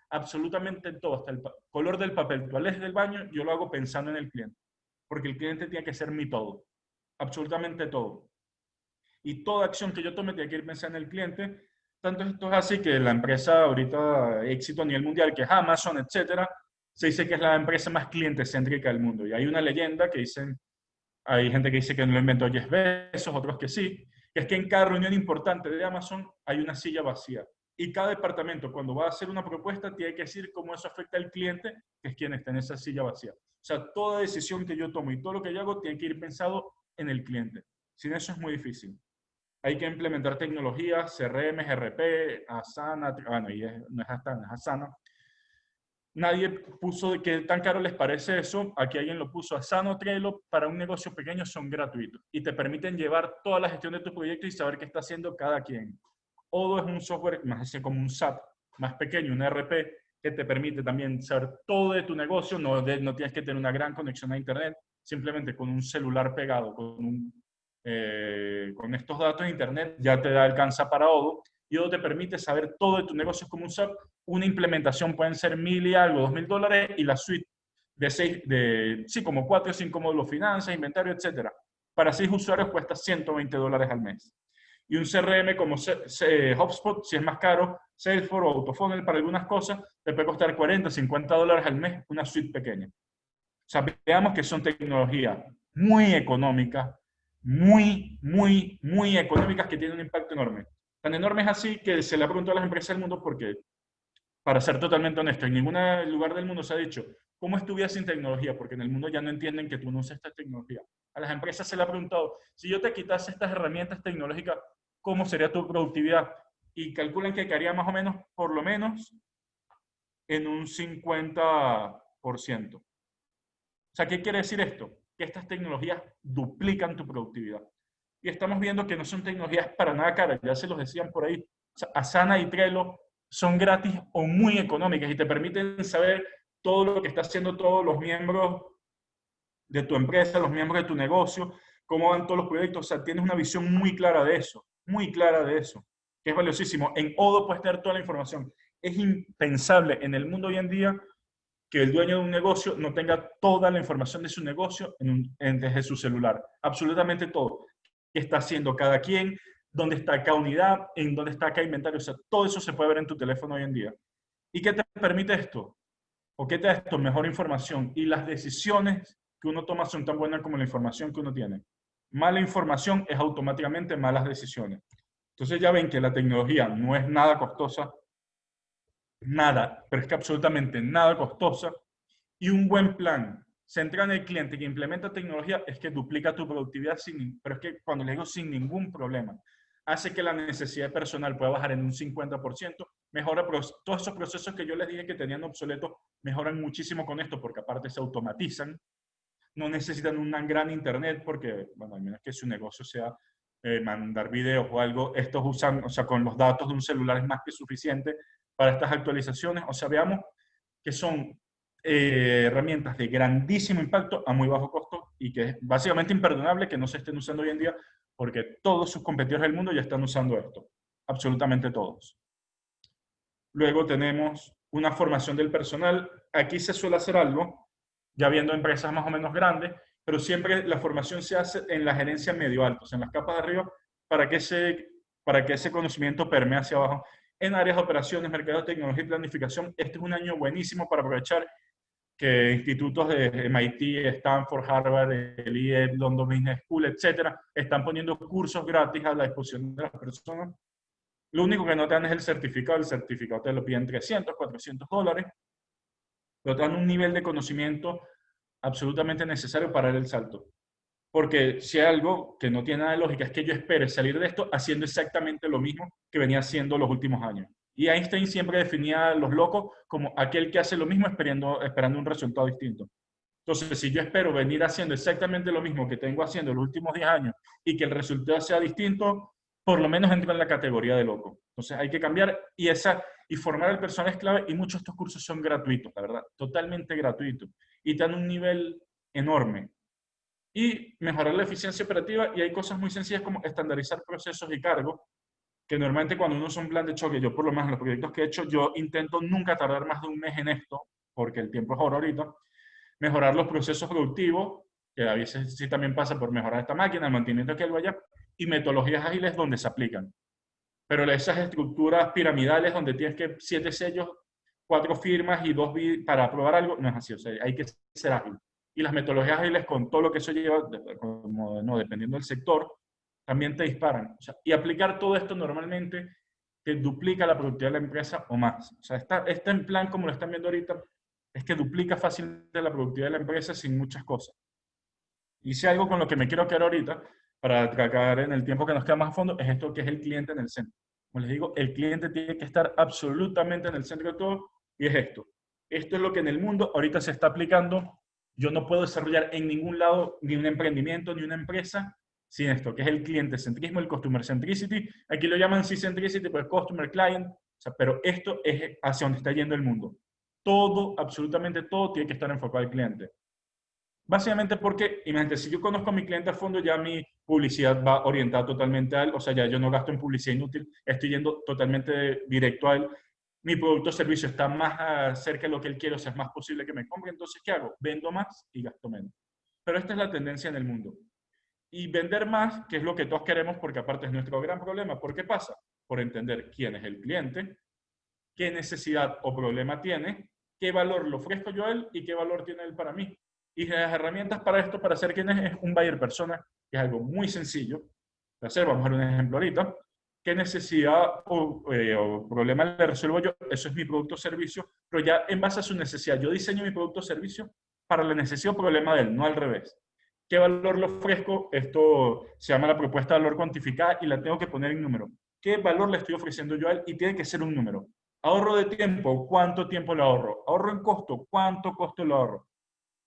absolutamente todo, hasta el color del papel, toalés del baño, yo lo hago pensando en el cliente. Porque el cliente tiene que ser mi todo, absolutamente todo. Y toda acción que yo tome tiene que ir pensando en el cliente. Tanto esto es así que la empresa ahorita, éxito a nivel mundial, que es Amazon, etcétera, se dice que es la empresa más cliente céntrica del mundo. Y hay una leyenda que dicen, hay gente que dice que no lo inventó Jeff Bezos, otros que sí, que es que en cada reunión importante de Amazon hay una silla vacía. Y cada departamento, cuando va a hacer una propuesta, tiene que decir cómo eso afecta al cliente, que es quien está en esa silla vacía. O sea, toda decisión que yo tomo y todo lo que yo hago tiene que ir pensado en el cliente. Sin eso es muy difícil. Hay que implementar tecnologías, CRM, RP, Asana, bueno, y no es Asana, es Asana. Nadie puso de qué tan caro les parece eso. Aquí alguien lo puso. Asana o Trello para un negocio pequeño son gratuitos y te permiten llevar toda la gestión de tu proyecto y saber qué está haciendo cada quien. Odoo es un software más así como un SAP más pequeño, un ERP, que te permite también saber todo de tu negocio. No tienes que tener una gran conexión a internet, simplemente con un celular pegado, con estos datos de internet ya te alcanza para Odoo. Y Odoo te permite saber todo de tu negocio como un SAP. Una implementación pueden ser $1,000 y algo, $2,000, y la suite sí, como 4 o 5 módulos, finanzas, inventario, etcétera. Para 6 usuarios cuesta $120 al mes. Y un CRM como HubSpot, si es más caro, Salesforce o Autofunnel para algunas cosas, te puede costar $40, $50 al mes una suite pequeña. O sea, veamos que son tecnologías muy económicas, muy económicas, que tienen un impacto enorme. Tan enorme es así que se le ha preguntado a las empresas del mundo porque, para ser totalmente honesto, en ningún lugar del mundo se ha dicho, ¿cómo es tu vida sin tecnología? Porque en el mundo ya no entienden que tú no usas esta tecnología. A las empresas se le ha preguntado, si yo te quitase estas herramientas tecnológicas, ¿cómo sería tu productividad? Y calculan que quedaría más o menos, por lo menos, en un 50%. O sea, ¿qué quiere decir esto? Que estas tecnologías duplican tu productividad. Y estamos viendo que no son tecnologías para nada caras, ya se los decían por ahí. O sea, Asana y Trello son gratis o muy económicas y te permiten saber todo lo que están haciendo todos los miembros de tu empresa, los miembros de tu negocio, cómo van todos los proyectos. O sea, tienes una visión muy clara de eso, que es valiosísimo. En Odoo puedes tener toda la información. Es impensable en el mundo hoy en día que el dueño de un negocio no tenga toda la información de su negocio desde su celular. Absolutamente todo. ¿Qué está haciendo cada quien? ¿Dónde está cada unidad? ¿En dónde está cada inventario? O sea, todo eso se puede ver en tu teléfono hoy en día. ¿Y qué te permite esto? ¿O qué te da esto? Mejor información. Y las decisiones que uno toma son tan buenas como la información que uno tiene. Mala información es automáticamente malas decisiones. Entonces ya ven que la tecnología no es nada costosa, nada, pero es que absolutamente nada costosa, y un buen plan centrado en el cliente que implementa tecnología es que duplica tu productividad, pero es que cuando le digo sin ningún problema, hace que la necesidad personal pueda bajar en un 50%, mejora todos esos procesos que yo les dije que tenían obsoletos, mejoran muchísimo con esto, porque aparte se automatizan, no necesitan un gran internet, porque, bueno, al menos que su negocio sea mandar videos o algo, estos usan, o sea, con los datos de un celular es más que suficiente para estas actualizaciones. O sea, veamos que son herramientas de grandísimo impacto a muy bajo costo y que es básicamente imperdonable que no se estén usando hoy en día porque todos sus competidores del mundo ya están usando esto, absolutamente todos. Luego tenemos una formación del personal. Aquí se suele hacer algo, ya viendo empresas más o menos grandes, pero siempre la formación se hace en la gerencia medio alta, o sea, en las capas de arriba, para que ese conocimiento permee hacia abajo. En áreas de operaciones, mercado, tecnología y planificación, este es un año buenísimo para aprovechar que institutos de MIT, Stanford, Harvard, el IE, London Business School, etcétera, están poniendo cursos gratis a la disposición de las personas. Lo único que no te dan es el certificado te lo piden $300, $400, pero te dan un nivel de conocimiento absolutamente necesario para dar el salto. Porque si hay algo que no tiene nada de lógica es que yo espere salir de esto haciendo exactamente lo mismo que venía haciendo los últimos años. Y Einstein siempre definía a los locos como aquel que hace lo mismo esperando un resultado distinto. Entonces, si yo espero venir haciendo exactamente lo mismo que tengo haciendo los últimos 10 años y que el resultado sea distinto, por lo menos entro en la categoría de loco. Entonces, hay que cambiar y formar el personal es clave, y muchos de estos cursos son gratuitos, la verdad, totalmente gratuitos. Y te dan un nivel enorme. Y mejorar la eficiencia operativa, y hay cosas muy sencillas como estandarizar procesos y cargos, que normalmente cuando uno usa un plan de choque, yo por lo menos en los proyectos que he hecho, yo intento nunca tardar más de un mes en esto, porque el tiempo es oro ahorita. Mejorar los procesos productivos, que a veces sí también pasa por mejorar esta máquina, el mantenimiento que vaya, y metodologías ágiles donde se aplican. Pero esas estructuras piramidales donde tienes que 7 sellos, 4 firmas y 2 para aprobar algo, no es así, o sea, hay que ser ágil. Y las metodologías ágiles, con todo lo que eso lleva, dependiendo del sector, también te disparan. O sea, y aplicar todo esto normalmente te duplica la productividad de la empresa o más. O sea, está en plan como lo están viendo ahorita, es que duplica fácilmente la productividad de la empresa sin muchas cosas. Y si algo con lo que me quiero quedar ahorita, para atracar en el tiempo que nos queda más a fondo, es esto que es el cliente en el centro. Como les digo, el cliente tiene que estar absolutamente en el centro de todo, y es esto. Esto es lo que en el mundo ahorita se está aplicando. Yo no puedo desarrollar en ningún lado ni un emprendimiento ni una empresa sin esto, que es el cliente centrismo, el customer centricity. Aquí lo llaman C-centricity, pues customer client, o sea, pero esto es hacia donde está yendo el mundo. Todo, absolutamente todo, tiene que estar enfocado al cliente. Básicamente porque, imagínate, si yo conozco a mi cliente a fondo, ya mi publicidad va orientada totalmente a él, o sea, ya yo no gasto en publicidad inútil, estoy yendo totalmente directo a él. Mi producto o servicio está más cerca de lo que él quiere, o sea, es más posible que me compre. Entonces, ¿qué hago? Vendo más y gasto menos. Pero esta es la tendencia en el mundo. Y vender más, que es lo que todos queremos, porque aparte es nuestro gran problema. ¿Por qué pasa? Por entender quién es el cliente, qué necesidad o problema tiene, qué valor le ofrezco yo a él y qué valor tiene él para mí. Y las herramientas para esto, para hacer quién es un buyer persona, que es algo muy sencillo de hacer. Vamos a ver un ejemplo ahorita. ¿Qué necesidad o problema le resuelvo yo? Eso es mi producto o servicio, pero ya en base a su necesidad. Yo diseño mi producto o servicio para la necesidad o problema de él, no al revés. ¿Qué valor le ofrezco? Esto se llama la propuesta de valor cuantificada y la tengo que poner en número. ¿Qué valor le estoy ofreciendo yo a él? Y tiene que ser un número. Ahorro de tiempo, ¿cuánto tiempo le ahorro? Ahorro en costo, ¿cuánto costo le ahorro?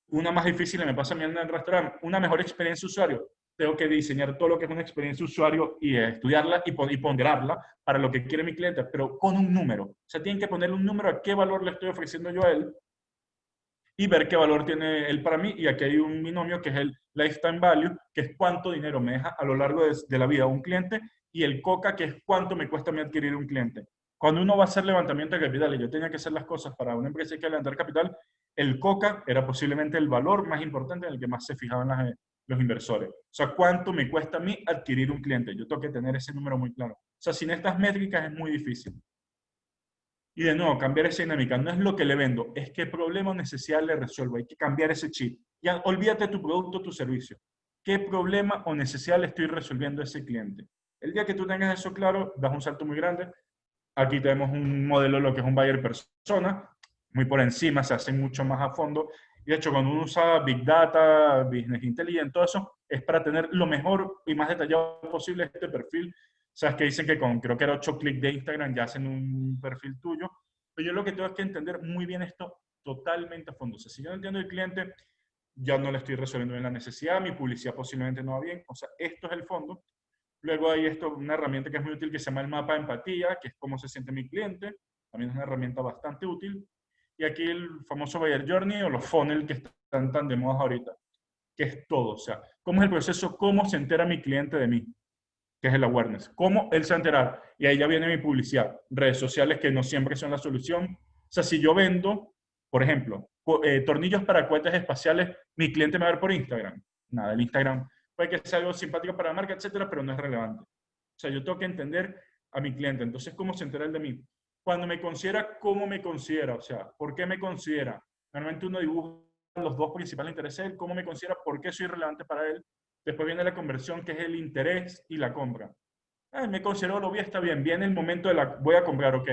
Una más difícil, me pasa a mí en el restaurante, una mejor experiencia usuario. Tengo que diseñar todo lo que es una experiencia usuario y estudiarla y ponderarla para lo que quiere mi cliente, pero con un número. O sea, tienen que ponerle un número a qué valor le estoy ofreciendo yo a él y ver qué valor tiene él para mí. Y aquí hay un binomio que es el lifetime value, que es cuánto dinero me deja a lo largo de la vida un cliente, y el COCA, que es cuánto me cuesta a mí adquirir un cliente. Cuando uno va a hacer levantamiento de capital, y yo tenía que hacer las cosas para una empresa que levantar capital, el COCA era posiblemente el valor más importante en el que más se fijaban los inversores. O sea, cuánto me cuesta a mí adquirir un cliente. Yo tengo que tener ese número muy claro. O sea, sin estas métricas es muy difícil. Y de nuevo, cambiar esa dinámica. No es lo que le vendo, es qué problema o necesidad le resuelvo. Hay que cambiar ese chip. Ya, olvídate de tu producto o tu servicio. ¿Qué problema o necesidad le estoy resolviendo a ese cliente? El día que tú tengas eso claro, das un salto muy grande. Aquí tenemos un modelo de lo que es un buyer persona, muy por encima, se hace mucho más a fondo. Y de hecho, cuando uno usa Big Data, Business Intelligence, todo eso, es para tener lo mejor y más detallado posible este perfil. Sabes que dicen que con, creo que era 8 clics de Instagram ya hacen un perfil tuyo. Pero yo lo que tengo es que entender muy bien esto totalmente a fondo. O sea, si yo no entiendo el cliente, ya no le estoy resolviendo bien la necesidad, mi publicidad posiblemente no va bien. O sea, esto es el fondo. Luego hay una herramienta que es muy útil que se llama el mapa de empatía, que es cómo se siente mi cliente. También es una herramienta bastante útil. Y aquí el famoso Buyer Journey o los funnel que están tan de moda ahorita, que es todo. O sea, cómo es el proceso, cómo se entera mi cliente de mí. que es el awareness. ¿Cómo él se va a enterar? Y ahí ya viene mi publicidad. Redes sociales que no siempre son la solución. O sea, si yo vendo, por ejemplo, tornillos para cohetes espaciales, mi cliente me va a ver por Instagram. Nada, el Instagram puede que sea algo simpático para la marca, etcétera, pero no es relevante. O sea, yo tengo que entender a mi cliente. Entonces, ¿cómo se entera él de mí? Cuando me considera, ¿cómo me considera? O sea, ¿por qué me considera? Normalmente uno dibuja los dos principales intereses de él, ¿cómo me considera? ¿Por qué soy relevante para él? Después viene la conversión, que es el interés y la compra. Me considero, lo vi, está bien. Viene el momento de la, voy a comprar, ok.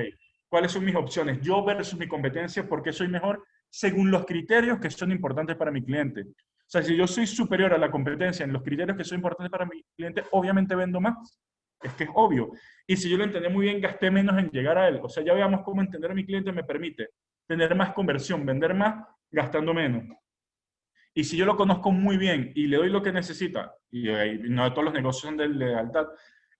¿Cuáles son mis opciones? Yo versus mi competencia, ¿por qué soy mejor? Según los criterios que son importantes para mi cliente. O sea, si yo soy superior a la competencia en los criterios que son importantes para mi cliente, obviamente vendo más. Es que es obvio. Y si yo lo entendí muy bien, gasté menos en llegar a él. O sea, ya veamos cómo entender a mi cliente me permite tener más conversión, vender más, gastando menos. Y si yo lo conozco muy bien y le doy lo que necesita, y no todos los negocios son de lealtad,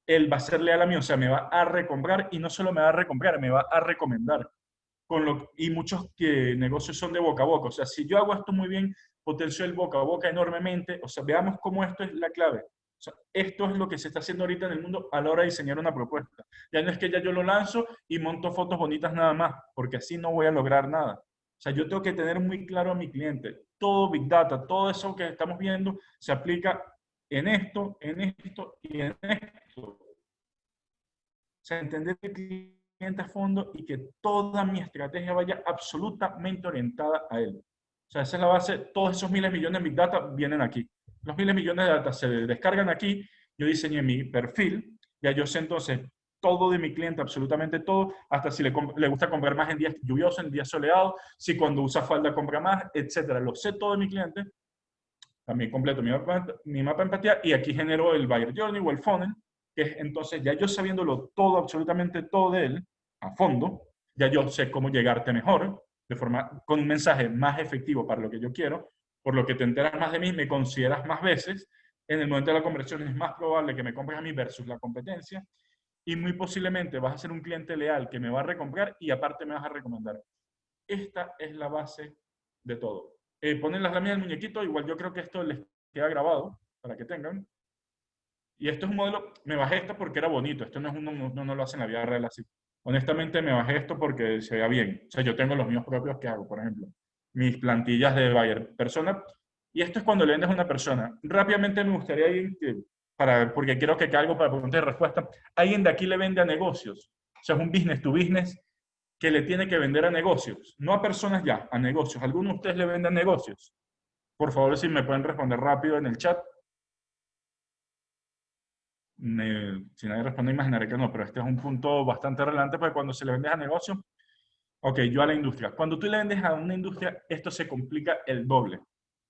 él va a ser leal a mí, o sea, me va a recomprar y no solo me va a recomprar, me va a recomendar. Y muchos negocios son de boca a boca. O sea, si yo hago esto muy bien, potencio el boca a boca enormemente. O sea, veamos cómo esto es la clave. O sea, esto es lo que se está haciendo ahorita en el mundo a la hora de diseñar una propuesta. Ya no es que ya yo lo lanzo y monto fotos bonitas nada más, porque así no voy a lograr nada. O sea, yo tengo que tener muy claro a mi cliente. Todo Big Data, todo eso que estamos viendo, se aplica en esto y en esto. O sea, entender el cliente a fondo y que toda mi estrategia vaya absolutamente orientada a él. O sea, esa es la base. Todos esos miles de millones de Big Data vienen aquí. Los miles de millones de data se descargan aquí. Yo diseñé mi perfil. Ya yo sé entonces todo de mi cliente, absolutamente todo, hasta si le gusta comprar más en días lluviosos, en días soleados, si cuando usa falda compra más, etcétera. Lo sé todo de mi cliente. También completo mi mapa de empatía y aquí genero el buyer journey o el funnel, que es entonces ya yo sabiéndolo todo, absolutamente todo de él, a fondo, ya yo sé cómo llegarte mejor, con un mensaje más efectivo para lo que yo quiero, por lo que te enteras más de mí, me consideras más veces, en el momento de la conversión es más probable que me compres a mí versus la competencia, y muy posiblemente vas a ser un cliente leal que me va a recomprar y aparte me vas a recomendar. Esta es la base de todo. Ponen las láminas del muñequito, igual yo creo que esto les queda grabado, para que tengan. Y esto es un modelo, me bajé esto porque era bonito, esto no es no lo hace en la vida real así. Honestamente me bajé esto porque se vea bien. O sea, yo tengo los míos propios que hago, por ejemplo. Mis plantillas de buyer persona. Y esto es cuando le vendes a una persona. Rápidamente me gustaría ir, porque quiero que caiga algo para pregunta y respuesta. Alguien de aquí le vende a negocios. O sea, es un business to business que le tiene que vender a negocios. No a personas ya, a negocios. ¿Alguno de ustedes le vende a negocios? Por favor, si me pueden responder rápido en el chat. Si nadie responde, imaginaré que no, pero este es un punto bastante relevante porque cuando se le vende a negocio, ok, yo a la industria. Cuando tú le vendes a una industria, esto se complica el doble.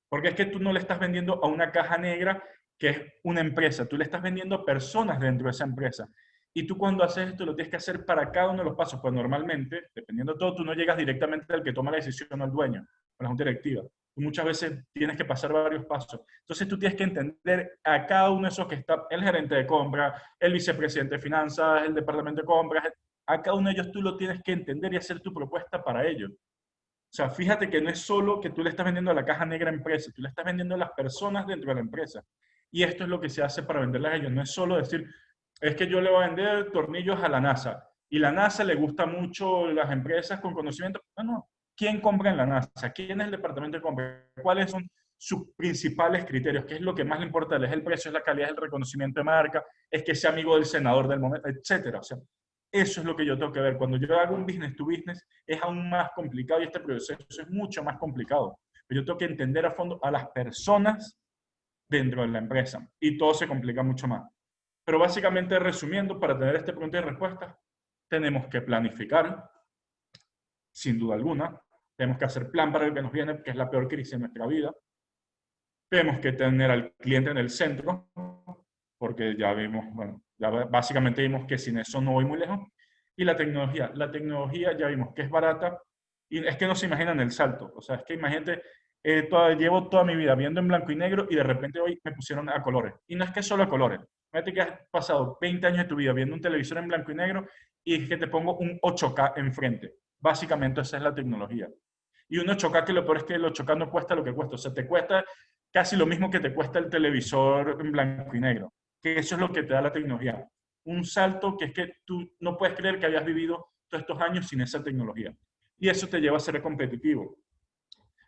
Porque es que tú no le estás vendiendo a una caja negra que es una empresa, tú le estás vendiendo a personas dentro de esa empresa. Y tú cuando haces esto lo tienes que hacer para cada uno de los pasos, pues normalmente, dependiendo de todo, tú no llegas directamente al que toma la decisión o al dueño, o la junta directiva. Tú muchas veces tienes que pasar varios pasos. Entonces tú tienes que entender a cada uno de esos que está, el gerente de compra, el vicepresidente de finanzas, el departamento de compras, a cada uno de ellos tú lo tienes que entender y hacer tu propuesta para ellos. O sea, fíjate que no es solo que tú le estás vendiendo a la caja negra empresa, tú le estás vendiendo a las personas dentro de la empresa. Y esto es lo que se hace para venderles a ellos. No es solo decir, es que yo le voy a vender tornillos a la NASA. Y la NASA le gusta mucho las empresas con conocimiento. No. ¿Quién compra en la NASA? ¿Quién es el departamento de compra? ¿Cuáles son sus principales criterios? ¿Qué es lo que más le importa? ¿Es el precio, es la calidad, es el reconocimiento de marca? ¿Es que sea amigo del senador del momento? Etcétera. O sea, eso es lo que yo tengo que ver. Cuando yo hago un business to business, es aún más complicado y este proceso es mucho más complicado. Pero yo tengo que entender a fondo a las personas dentro de la empresa y todo se complica mucho más. Pero básicamente, resumiendo, para tener este pregunta y respuesta, tenemos que planificar, sin duda alguna. Tenemos que hacer plan para el que nos viene, que es la peor crisis de nuestra vida. Tenemos que tener al cliente en el centro, porque ya vimos, bueno, ya básicamente vimos que sin eso no voy muy lejos. Y la tecnología ya vimos que es barata y es que no se imaginan el salto. O sea, es que imagínate, llevo toda mi vida viendo en blanco y negro y de repente hoy me pusieron a colores. Y no es que solo a colores. Fíjate que has pasado 20 años de tu vida viendo un televisor en blanco y negro y es que te pongo un 8K enfrente. Básicamente esa es la tecnología. Y un 8K que lo peor es que el 8K no cuesta lo que cuesta. O sea, te cuesta casi lo mismo que te cuesta el televisor en blanco y negro. que eso es lo que te da la tecnología. Un salto que es que tú no puedes creer que hayas vivido todos estos años sin esa tecnología. Y eso te lleva a ser competitivo.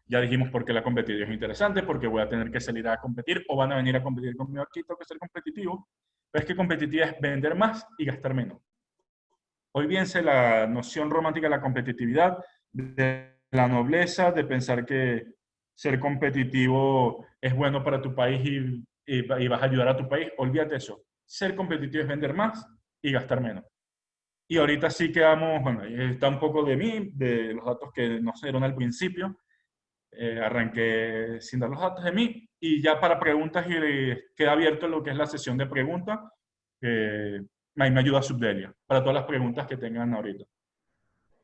Ya dijimos por qué la competitividad es interesante, porque voy a tener que salir a competir o van a venir a competir conmigo aquí, tengo que ser competitivo. Pero es que competitividad es vender más y gastar menos. Olvídense la noción romántica de la competitividad, de la nobleza, de pensar que ser competitivo es bueno para tu país y vas a ayudar a tu país. Olvídate eso. Ser competitivo es vender más y gastar menos. Y ahorita sí quedamos, bueno, está un poco de mí, de los datos que nos dieron al principio. Arranqué sin dar los datos de mí y ya para preguntas queda abierto lo que es la sesión de preguntas. Ahí me ayuda Subdelia para todas las preguntas que tengan ahorita.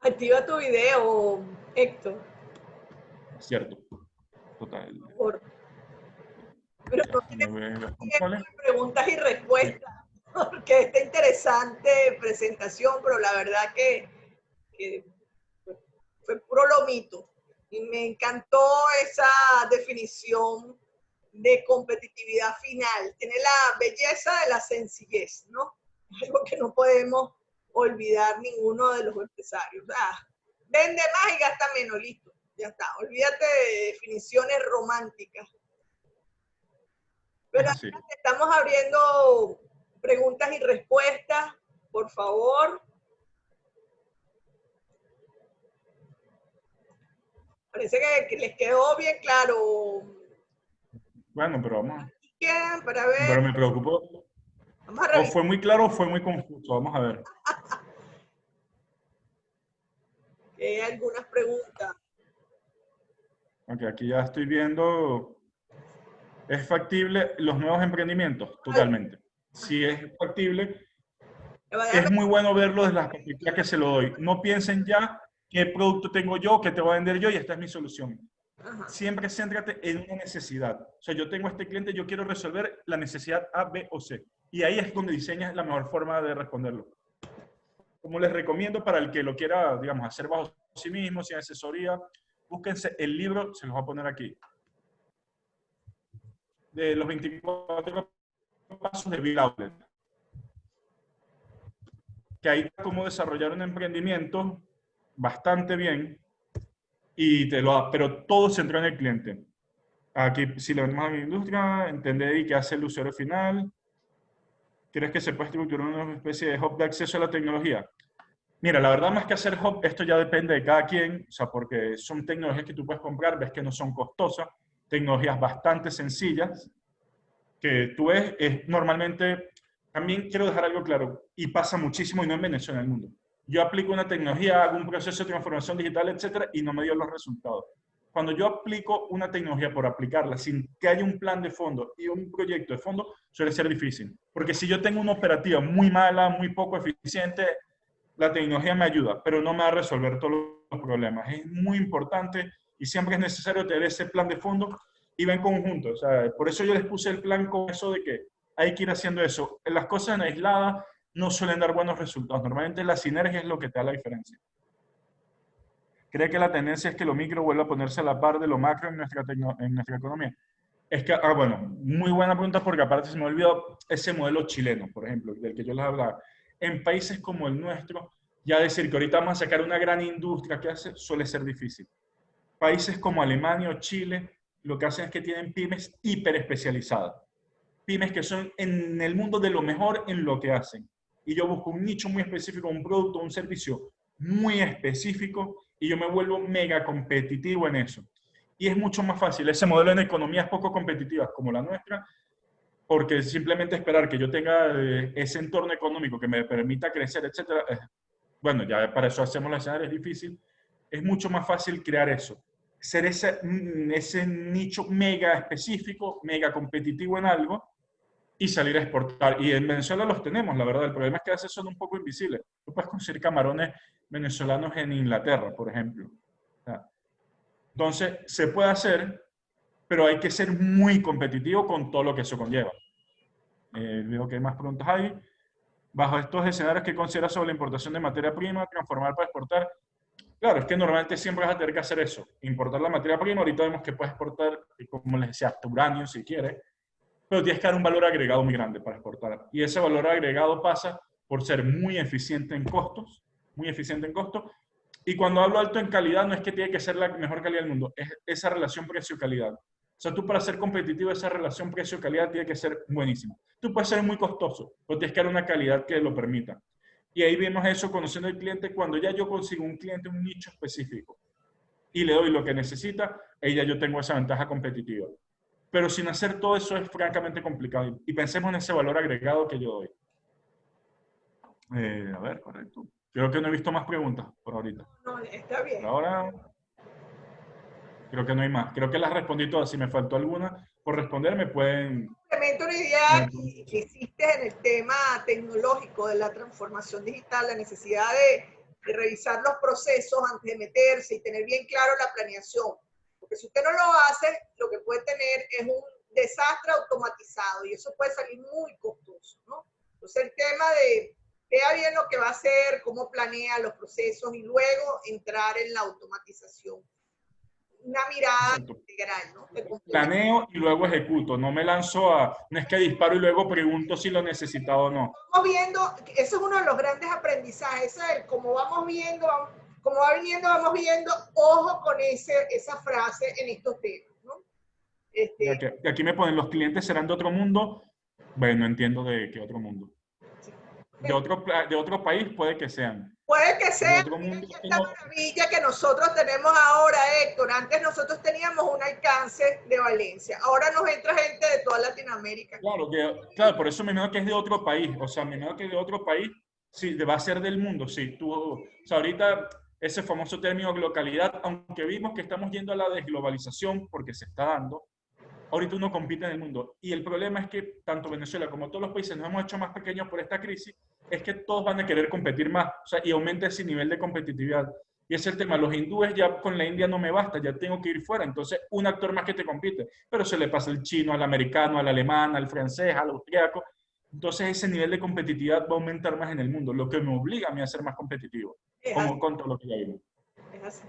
Activa tu video, Héctor. Es cierto. Total. Pero no Déjame ver los tiene controles. preguntas y respuestas, porque está interesante presentación, pero la verdad que fue puro lomito. Y me encantó esa definición de competitividad final. Tiene la belleza de la sencillez, ¿no? Algo que no podemos olvidar ninguno de los empresarios. Vende más y gasta menos, listo. Ya está. Olvídate de definiciones románticas. Pero estamos abriendo preguntas y respuestas, por favor. Parece que les quedó bien claro. Bueno, pero vamos. Para ver. Pero me preocupó. O fue muy claro o fue muy confuso. Vamos a ver. Hay algunas preguntas. Ok, aquí ya estoy viendo. ¿Es factible los nuevos emprendimientos? Totalmente. Si es factible, es muy bueno verlo desde las perspectivas que se lo doy. No piensen ya qué producto tengo yo, qué te voy a vender yo y esta es mi solución. Siempre céntrate en una necesidad. O sea, yo tengo a este cliente, yo quiero resolver la necesidad A, B o C. Y ahí es donde diseñas la mejor forma de responderlo. Como les recomiendo para el que lo quiera, digamos, hacer bajo sí mismo, sin asesoría, búsquense el libro, se los voy a poner aquí, de los 24 pasos de Bill Outlet. Que ahí cómo desarrollar un emprendimiento bastante bien, pero todo centrado en el cliente. Aquí, si le vemos a mi industria, entender qué hace el usuario final. ¿Crees que se puede estructurar una especie de hub de acceso a la tecnología? Mira, la verdad más que hacer hub, esto ya depende de cada quien, o sea, porque son tecnologías que tú puedes comprar, ves que no son costosas, tecnologías bastante sencillas, que tú ves, normalmente, también quiero dejar algo claro, y pasa muchísimo y no en Venezuela, en el mundo. Yo aplico una tecnología, hago un proceso de transformación digital, etcétera, y no me dio los resultados. Cuando yo aplico una tecnología por aplicarla sin que haya un plan de fondo y un proyecto de fondo, suele ser difícil. Porque si yo tengo una operativa muy mala, muy poco eficiente, la tecnología me ayuda, pero no me va a resolver todos los problemas. Es muy importante y siempre es necesario tener ese plan de fondo y va en conjunto. O sea, por eso yo les puse el plan con eso de que hay que ir haciendo eso. Las cosas en aisladas no suelen dar buenos resultados. Normalmente la sinergia es lo que te da la diferencia. ¿Cree que la tendencia es que lo micro vuelva a ponerse a la par de lo macro en nuestra economía? Es que, bueno, muy buena pregunta porque aparte se me olvidó ese modelo chileno, por ejemplo, del que yo les hablaba. En países como el nuestro, ya decir que ahorita vamos a sacar una gran industria que hace, suele ser difícil. Países como Alemania o Chile, lo que hacen es que tienen pymes hiper especializadas. Pymes que son en el mundo de lo mejor en lo que hacen. Y yo busco un nicho muy específico, un producto, un servicio muy específico y yo me vuelvo mega competitivo en eso. Y es mucho más fácil. Ese modelo en economías poco competitivas como la nuestra, porque simplemente esperar que yo tenga ese entorno económico que me permita crecer, etcétera, bueno, ya para eso hacemos la escenario, es difícil. Es mucho más fácil crear eso. Ser ese nicho mega específico, mega competitivo en algo y salir a exportar. Y en Venezuela los tenemos, la verdad. El problema es que a veces son un poco invisibles. Tú puedes conseguir camarones venezolanos en Inglaterra, por ejemplo. Entonces, se puede hacer, pero hay que ser muy competitivo con todo lo que eso conlleva. Veo que hay más preguntas ahí. Bajo estos escenarios, ¿qué consideras sobre la importación de materia prima, transformar para exportar? Claro, es que normalmente siempre vas a tener que hacer eso, importar la materia prima. Ahorita vemos que puedes exportar, como les decía, hasta uranio si quieres. pero tienes que dar un valor agregado muy grande para exportar. Y ese valor agregado pasa por ser muy eficiente en costos, muy eficiente en costos. Y cuando hablo alto en calidad, no es que tiene que ser la mejor calidad del mundo, es esa relación precio-calidad. O sea, tú para ser competitivo, esa relación precio-calidad tiene que ser buenísima. Tú puedes ser muy costoso, pero tienes que dar una calidad que lo permita. Y ahí vemos eso conociendo al cliente. Cuando ya yo consigo un cliente, un nicho específico, y le doy lo que necesita, ahí ya yo tengo esa ventaja competitiva. Pero sin hacer todo eso es francamente complicado. Y pensemos en ese valor agregado que yo doy. A ver, correcto. Creo que no he visto más preguntas por ahorita. No, está bien. Por ahora, creo que no hay más. Creo que las respondí todas. Si me faltó alguna por responder, me pueden... Complemento una idea que hiciste en el tema tecnológico de la transformación digital, la necesidad de revisar los procesos antes de meterse y tener bien claro la planeación. Porque si usted no lo hace, lo que puede tener es un desastre automatizado y eso puede salir muy costoso, ¿no? Entonces el tema de vea bien lo que va a hacer, cómo planea los procesos y luego entrar en la automatización. Una mirada integral, ¿no? Planeo y luego ejecuto. No me lanzo a... No es que disparo y luego pregunto si lo necesitaba o no. Vamos viendo, eso es uno de los grandes aprendizajes, eso es como vamos viendo, como va viniendo, vamos viendo, ojo con esa frase en estos temas, ¿no? Y aquí me ponen, los clientes serán de otro mundo. Bueno, no entiendo de qué otro mundo. De otro país puede que sean. Puede que sea esta maravilla que nosotros tenemos ahora, Héctor. Antes nosotros teníamos un alcance de Valencia. Ahora nos entra gente de toda Latinoamérica. Claro, por eso me imagino que es de otro país. O sea, me imagino que de otro país, sí, va a ser del mundo. Sí, o sea, ahorita ese famoso término globalidad, aunque vimos que estamos yendo a la desglobalización porque se está dando, ahorita uno compite en el mundo. Y el problema es que tanto Venezuela como todos los países nos hemos hecho más pequeños por esta crisis, es que todos van a querer competir más, o sea, y aumenta ese nivel de competitividad. Y ese es el tema, los hindúes ya con la India no me basta, ya tengo que ir fuera, entonces un actor más que te compite, pero se le pasa al chino, al americano, al alemán, al francés, al austriaco, entonces ese nivel de competitividad va a aumentar más en el mundo, lo que me obliga a mí a ser más competitivo, como con todo lo que ya vimos. Es así.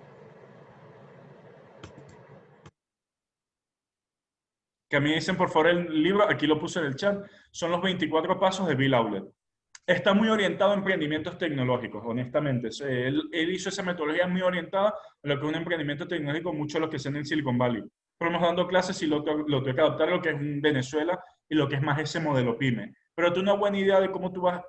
Que a mí dicen, por favor, el libro, aquí lo puse en el chat, son los 24 pasos de Bill Aulet. Está muy orientado a emprendimientos tecnológicos, honestamente. Él hizo esa metodología muy orientada a lo que es un emprendimiento tecnológico, mucho de lo que se en Silicon Valley. Fuimos dando clases y lo tuve que adaptar a lo que es Venezuela y lo que es más ese modelo PYME. Pero tú una buena idea de cómo tú vas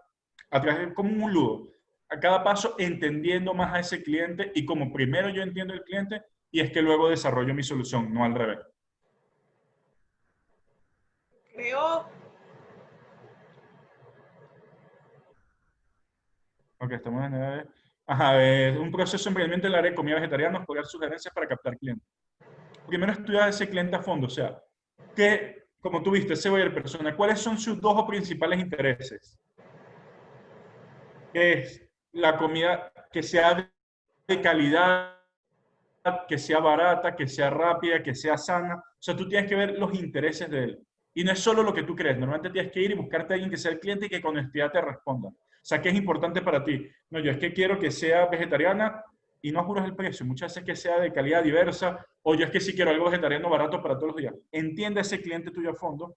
a través, como un ludo, a cada paso entendiendo más a ese cliente y como primero yo entiendo el cliente y es que luego desarrollo mi solución, no al revés. Creo... Ok, estamos en un proceso de emprendimiento en el área de comida vegetariana, explorar sugerencias para captar clientes. Primero estudiar ese cliente a fondo, o sea, que, como tú viste, ese buyer persona, ¿cuáles son sus dos principales intereses? Que es la comida que sea de calidad, que sea barata, que sea rápida, que sea sana. O sea, tú tienes que ver los intereses de él. Y no es solo lo que tú crees. Normalmente tienes que ir y buscarte a alguien que sea el cliente y que con honestidad te responda. O sea, ¿qué es importante para ti? No, yo es que quiero que sea vegetariana y no juras el precio. Muchas veces que sea de calidad diversa o yo es que sí quiero algo vegetariano barato para todos los días. Entiende ese cliente tuyo a fondo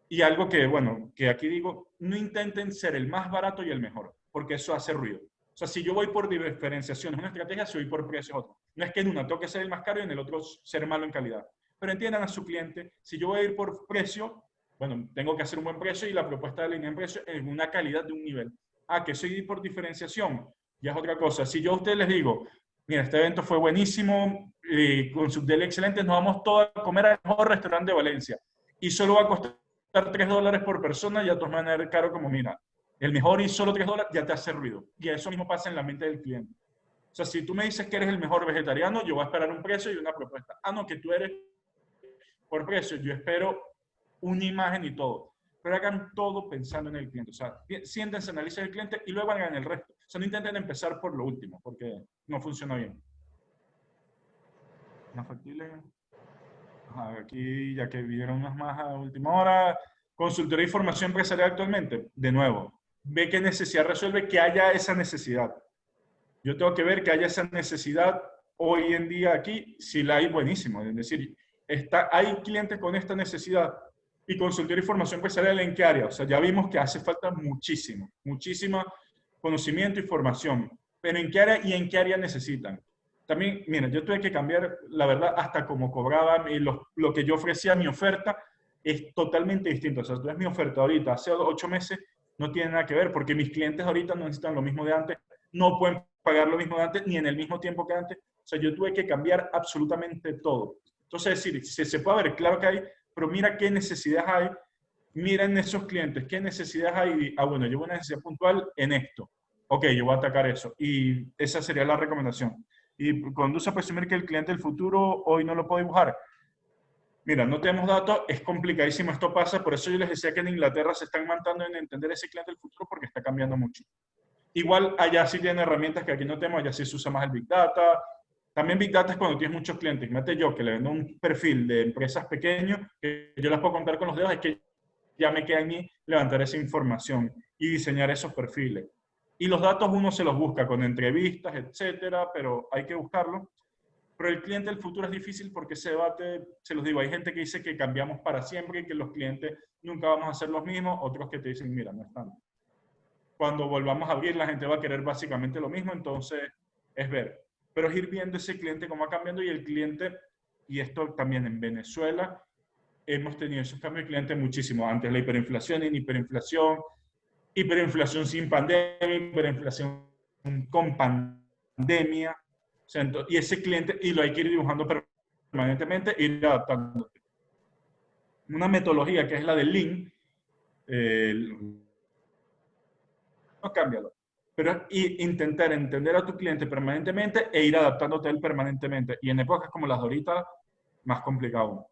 y algo que, bueno, que aquí digo, no intenten ser el más barato y el mejor, porque eso hace ruido. O sea, si yo voy por diferenciación, es una estrategia, si voy por precio es otra. No es que en una toque ser el más caro y en el otro ser malo en calidad. Pero entiendan a su cliente, si yo voy a ir por precio, bueno, tengo que hacer un buen precio y la propuesta de línea de precio es una calidad de un nivel. Que soy por diferenciación, ya es otra cosa. Si yo a ustedes les digo, mira, este evento fue buenísimo, con Subdele excelentes, nos vamos todos a comer al mejor restaurante de Valencia y solo va a costar $3 por persona, ya todos van a ver caro como, mira, el mejor y solo $3 ya te hace ruido. Y eso mismo pasa en la mente del cliente. O sea, si tú me dices que eres el mejor vegetariano, yo voy a esperar un precio y una propuesta. No, que tú eres por precio, yo espero una imagen y todo. Pero hagan todo pensando en el cliente. O sea, siéntense, analicen el cliente y luego hagan el resto. O sea, no intenten empezar por lo último, porque no funciona bien. ¿No factible? Aquí, ya que vieron unas más a última hora. Consultoría y formación empresarial actualmente. De nuevo, ve qué necesidad resuelve, que haya esa necesidad. Yo tengo que ver que haya esa necesidad hoy en día aquí. Si la hay, buenísimo. Es decir, hay clientes con esta necesidad. y consultoría y formación empresarial, ¿en qué área? O sea, ya vimos que hace falta muchísimo conocimiento y formación, pero ¿en qué área y en qué área necesitan? También, mira, yo tuve que cambiar, la verdad, hasta cómo cobraban y lo que yo ofrecía, mi oferta, es totalmente distinto. O sea, tú ves mi oferta ahorita, hace 8 meses, no tiene nada que ver, porque mis clientes ahorita no necesitan lo mismo de antes, no pueden pagar lo mismo de antes, ni en el mismo tiempo que antes. O sea, yo tuve que cambiar absolutamente todo. Entonces, es decir, se puede ver, claro que hay, pero mira qué necesidades hay, mira en esos clientes, qué necesidades hay. Bueno, yo voy a una necesidad puntual en esto. Ok, yo voy a atacar eso. Y esa sería la recomendación. Y conduce a presumir que el cliente del futuro hoy no lo puede dibujar. Mira, no tenemos datos, es complicadísimo, esto pasa, por eso yo les decía que en Inglaterra se están matando en entender ese cliente del futuro porque está cambiando mucho. Igual allá sí tienen herramientas que aquí no tenemos, allá sí se usa más el Big Data. También Big Data es cuando tienes muchos clientes. Imagínate yo que le vendo un perfil de empresas pequeños, que yo las puedo contar con los dedos, es que ya me queda a mí levantar esa información y diseñar esos perfiles. Y los datos uno se los busca con entrevistas, etcétera, pero hay que buscarlo. Pero el cliente del futuro es difícil porque ese debate, se los digo, hay gente que dice que cambiamos para siempre y que los clientes nunca vamos a ser los mismos, otros que te dicen, mira, no están. Cuando volvamos a abrir, la gente va a querer básicamente lo mismo, entonces es ver. Pero es ir viendo ese cliente cómo va cambiando y el cliente, y esto también en Venezuela, hemos tenido esos cambios de cliente muchísimo. Antes la hiperinflación y hiperinflación, hiperinflación sin pandemia, hiperinflación con pandemia. O sea, y ese cliente, y lo hay que ir dibujando permanentemente, ir adaptando. Una metodología que es la del Lean, no cámbialo, pero intentar entender a tu cliente permanentemente e ir adaptándote a él permanentemente. Y en épocas como las de ahorita, más complicado.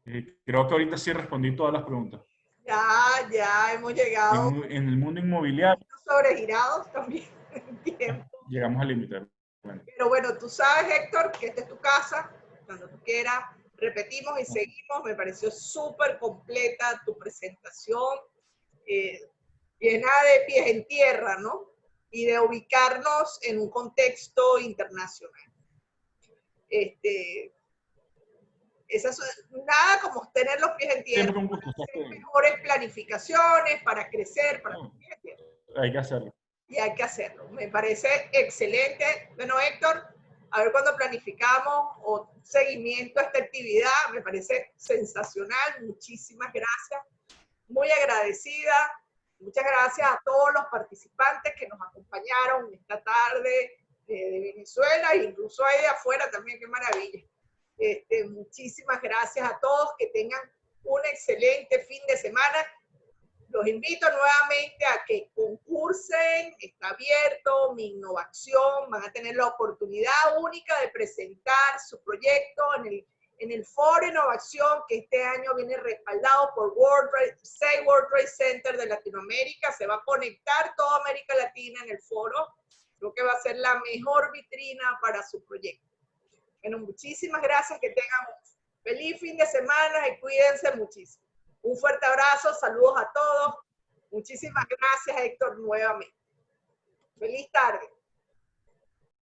Creo que ahorita sí respondí todas las preguntas. Ya hemos llegado. En el mundo inmobiliario. Sobregirados también en tiempo. Llegamos al límite. Bueno. Pero bueno, tú sabes, Héctor, que esta es tu casa. Cuando tú quieras, repetimos y seguimos. Me pareció súper completa tu presentación, llena de pies en tierra, ¿no? Y de ubicarnos en un contexto internacional. Nada como tener los pies en tierra, Siempre un gusto, mejores planificaciones para crecer, para hay que hacerlo. Y hay que hacerlo. Me parece excelente. Bueno, Héctor, a ver cuando planificamos o seguimiento a esta actividad, me parece sensacional. Muchísimas gracias. Muy agradecida. Muchas gracias a todos los participantes que nos acompañaron esta tarde de Venezuela e incluso ahí de afuera también. Qué maravilla. Muchísimas gracias a todos. Que tengan un excelente fin de semana. Los invito nuevamente a que concursen, está abierto, Mi Innovación, van a tener la oportunidad única de presentar su proyecto en el Foro Innovación, que este año viene respaldado por World Trade Center de Latinoamérica. Se va a conectar toda América Latina en el foro. Creo que va a ser la mejor vitrina para su proyecto. Bueno, muchísimas gracias, que tengan un feliz fin de semana y cuídense muchísimo. Un fuerte abrazo, saludos a todos. Muchísimas gracias, Héctor, nuevamente. Feliz tarde.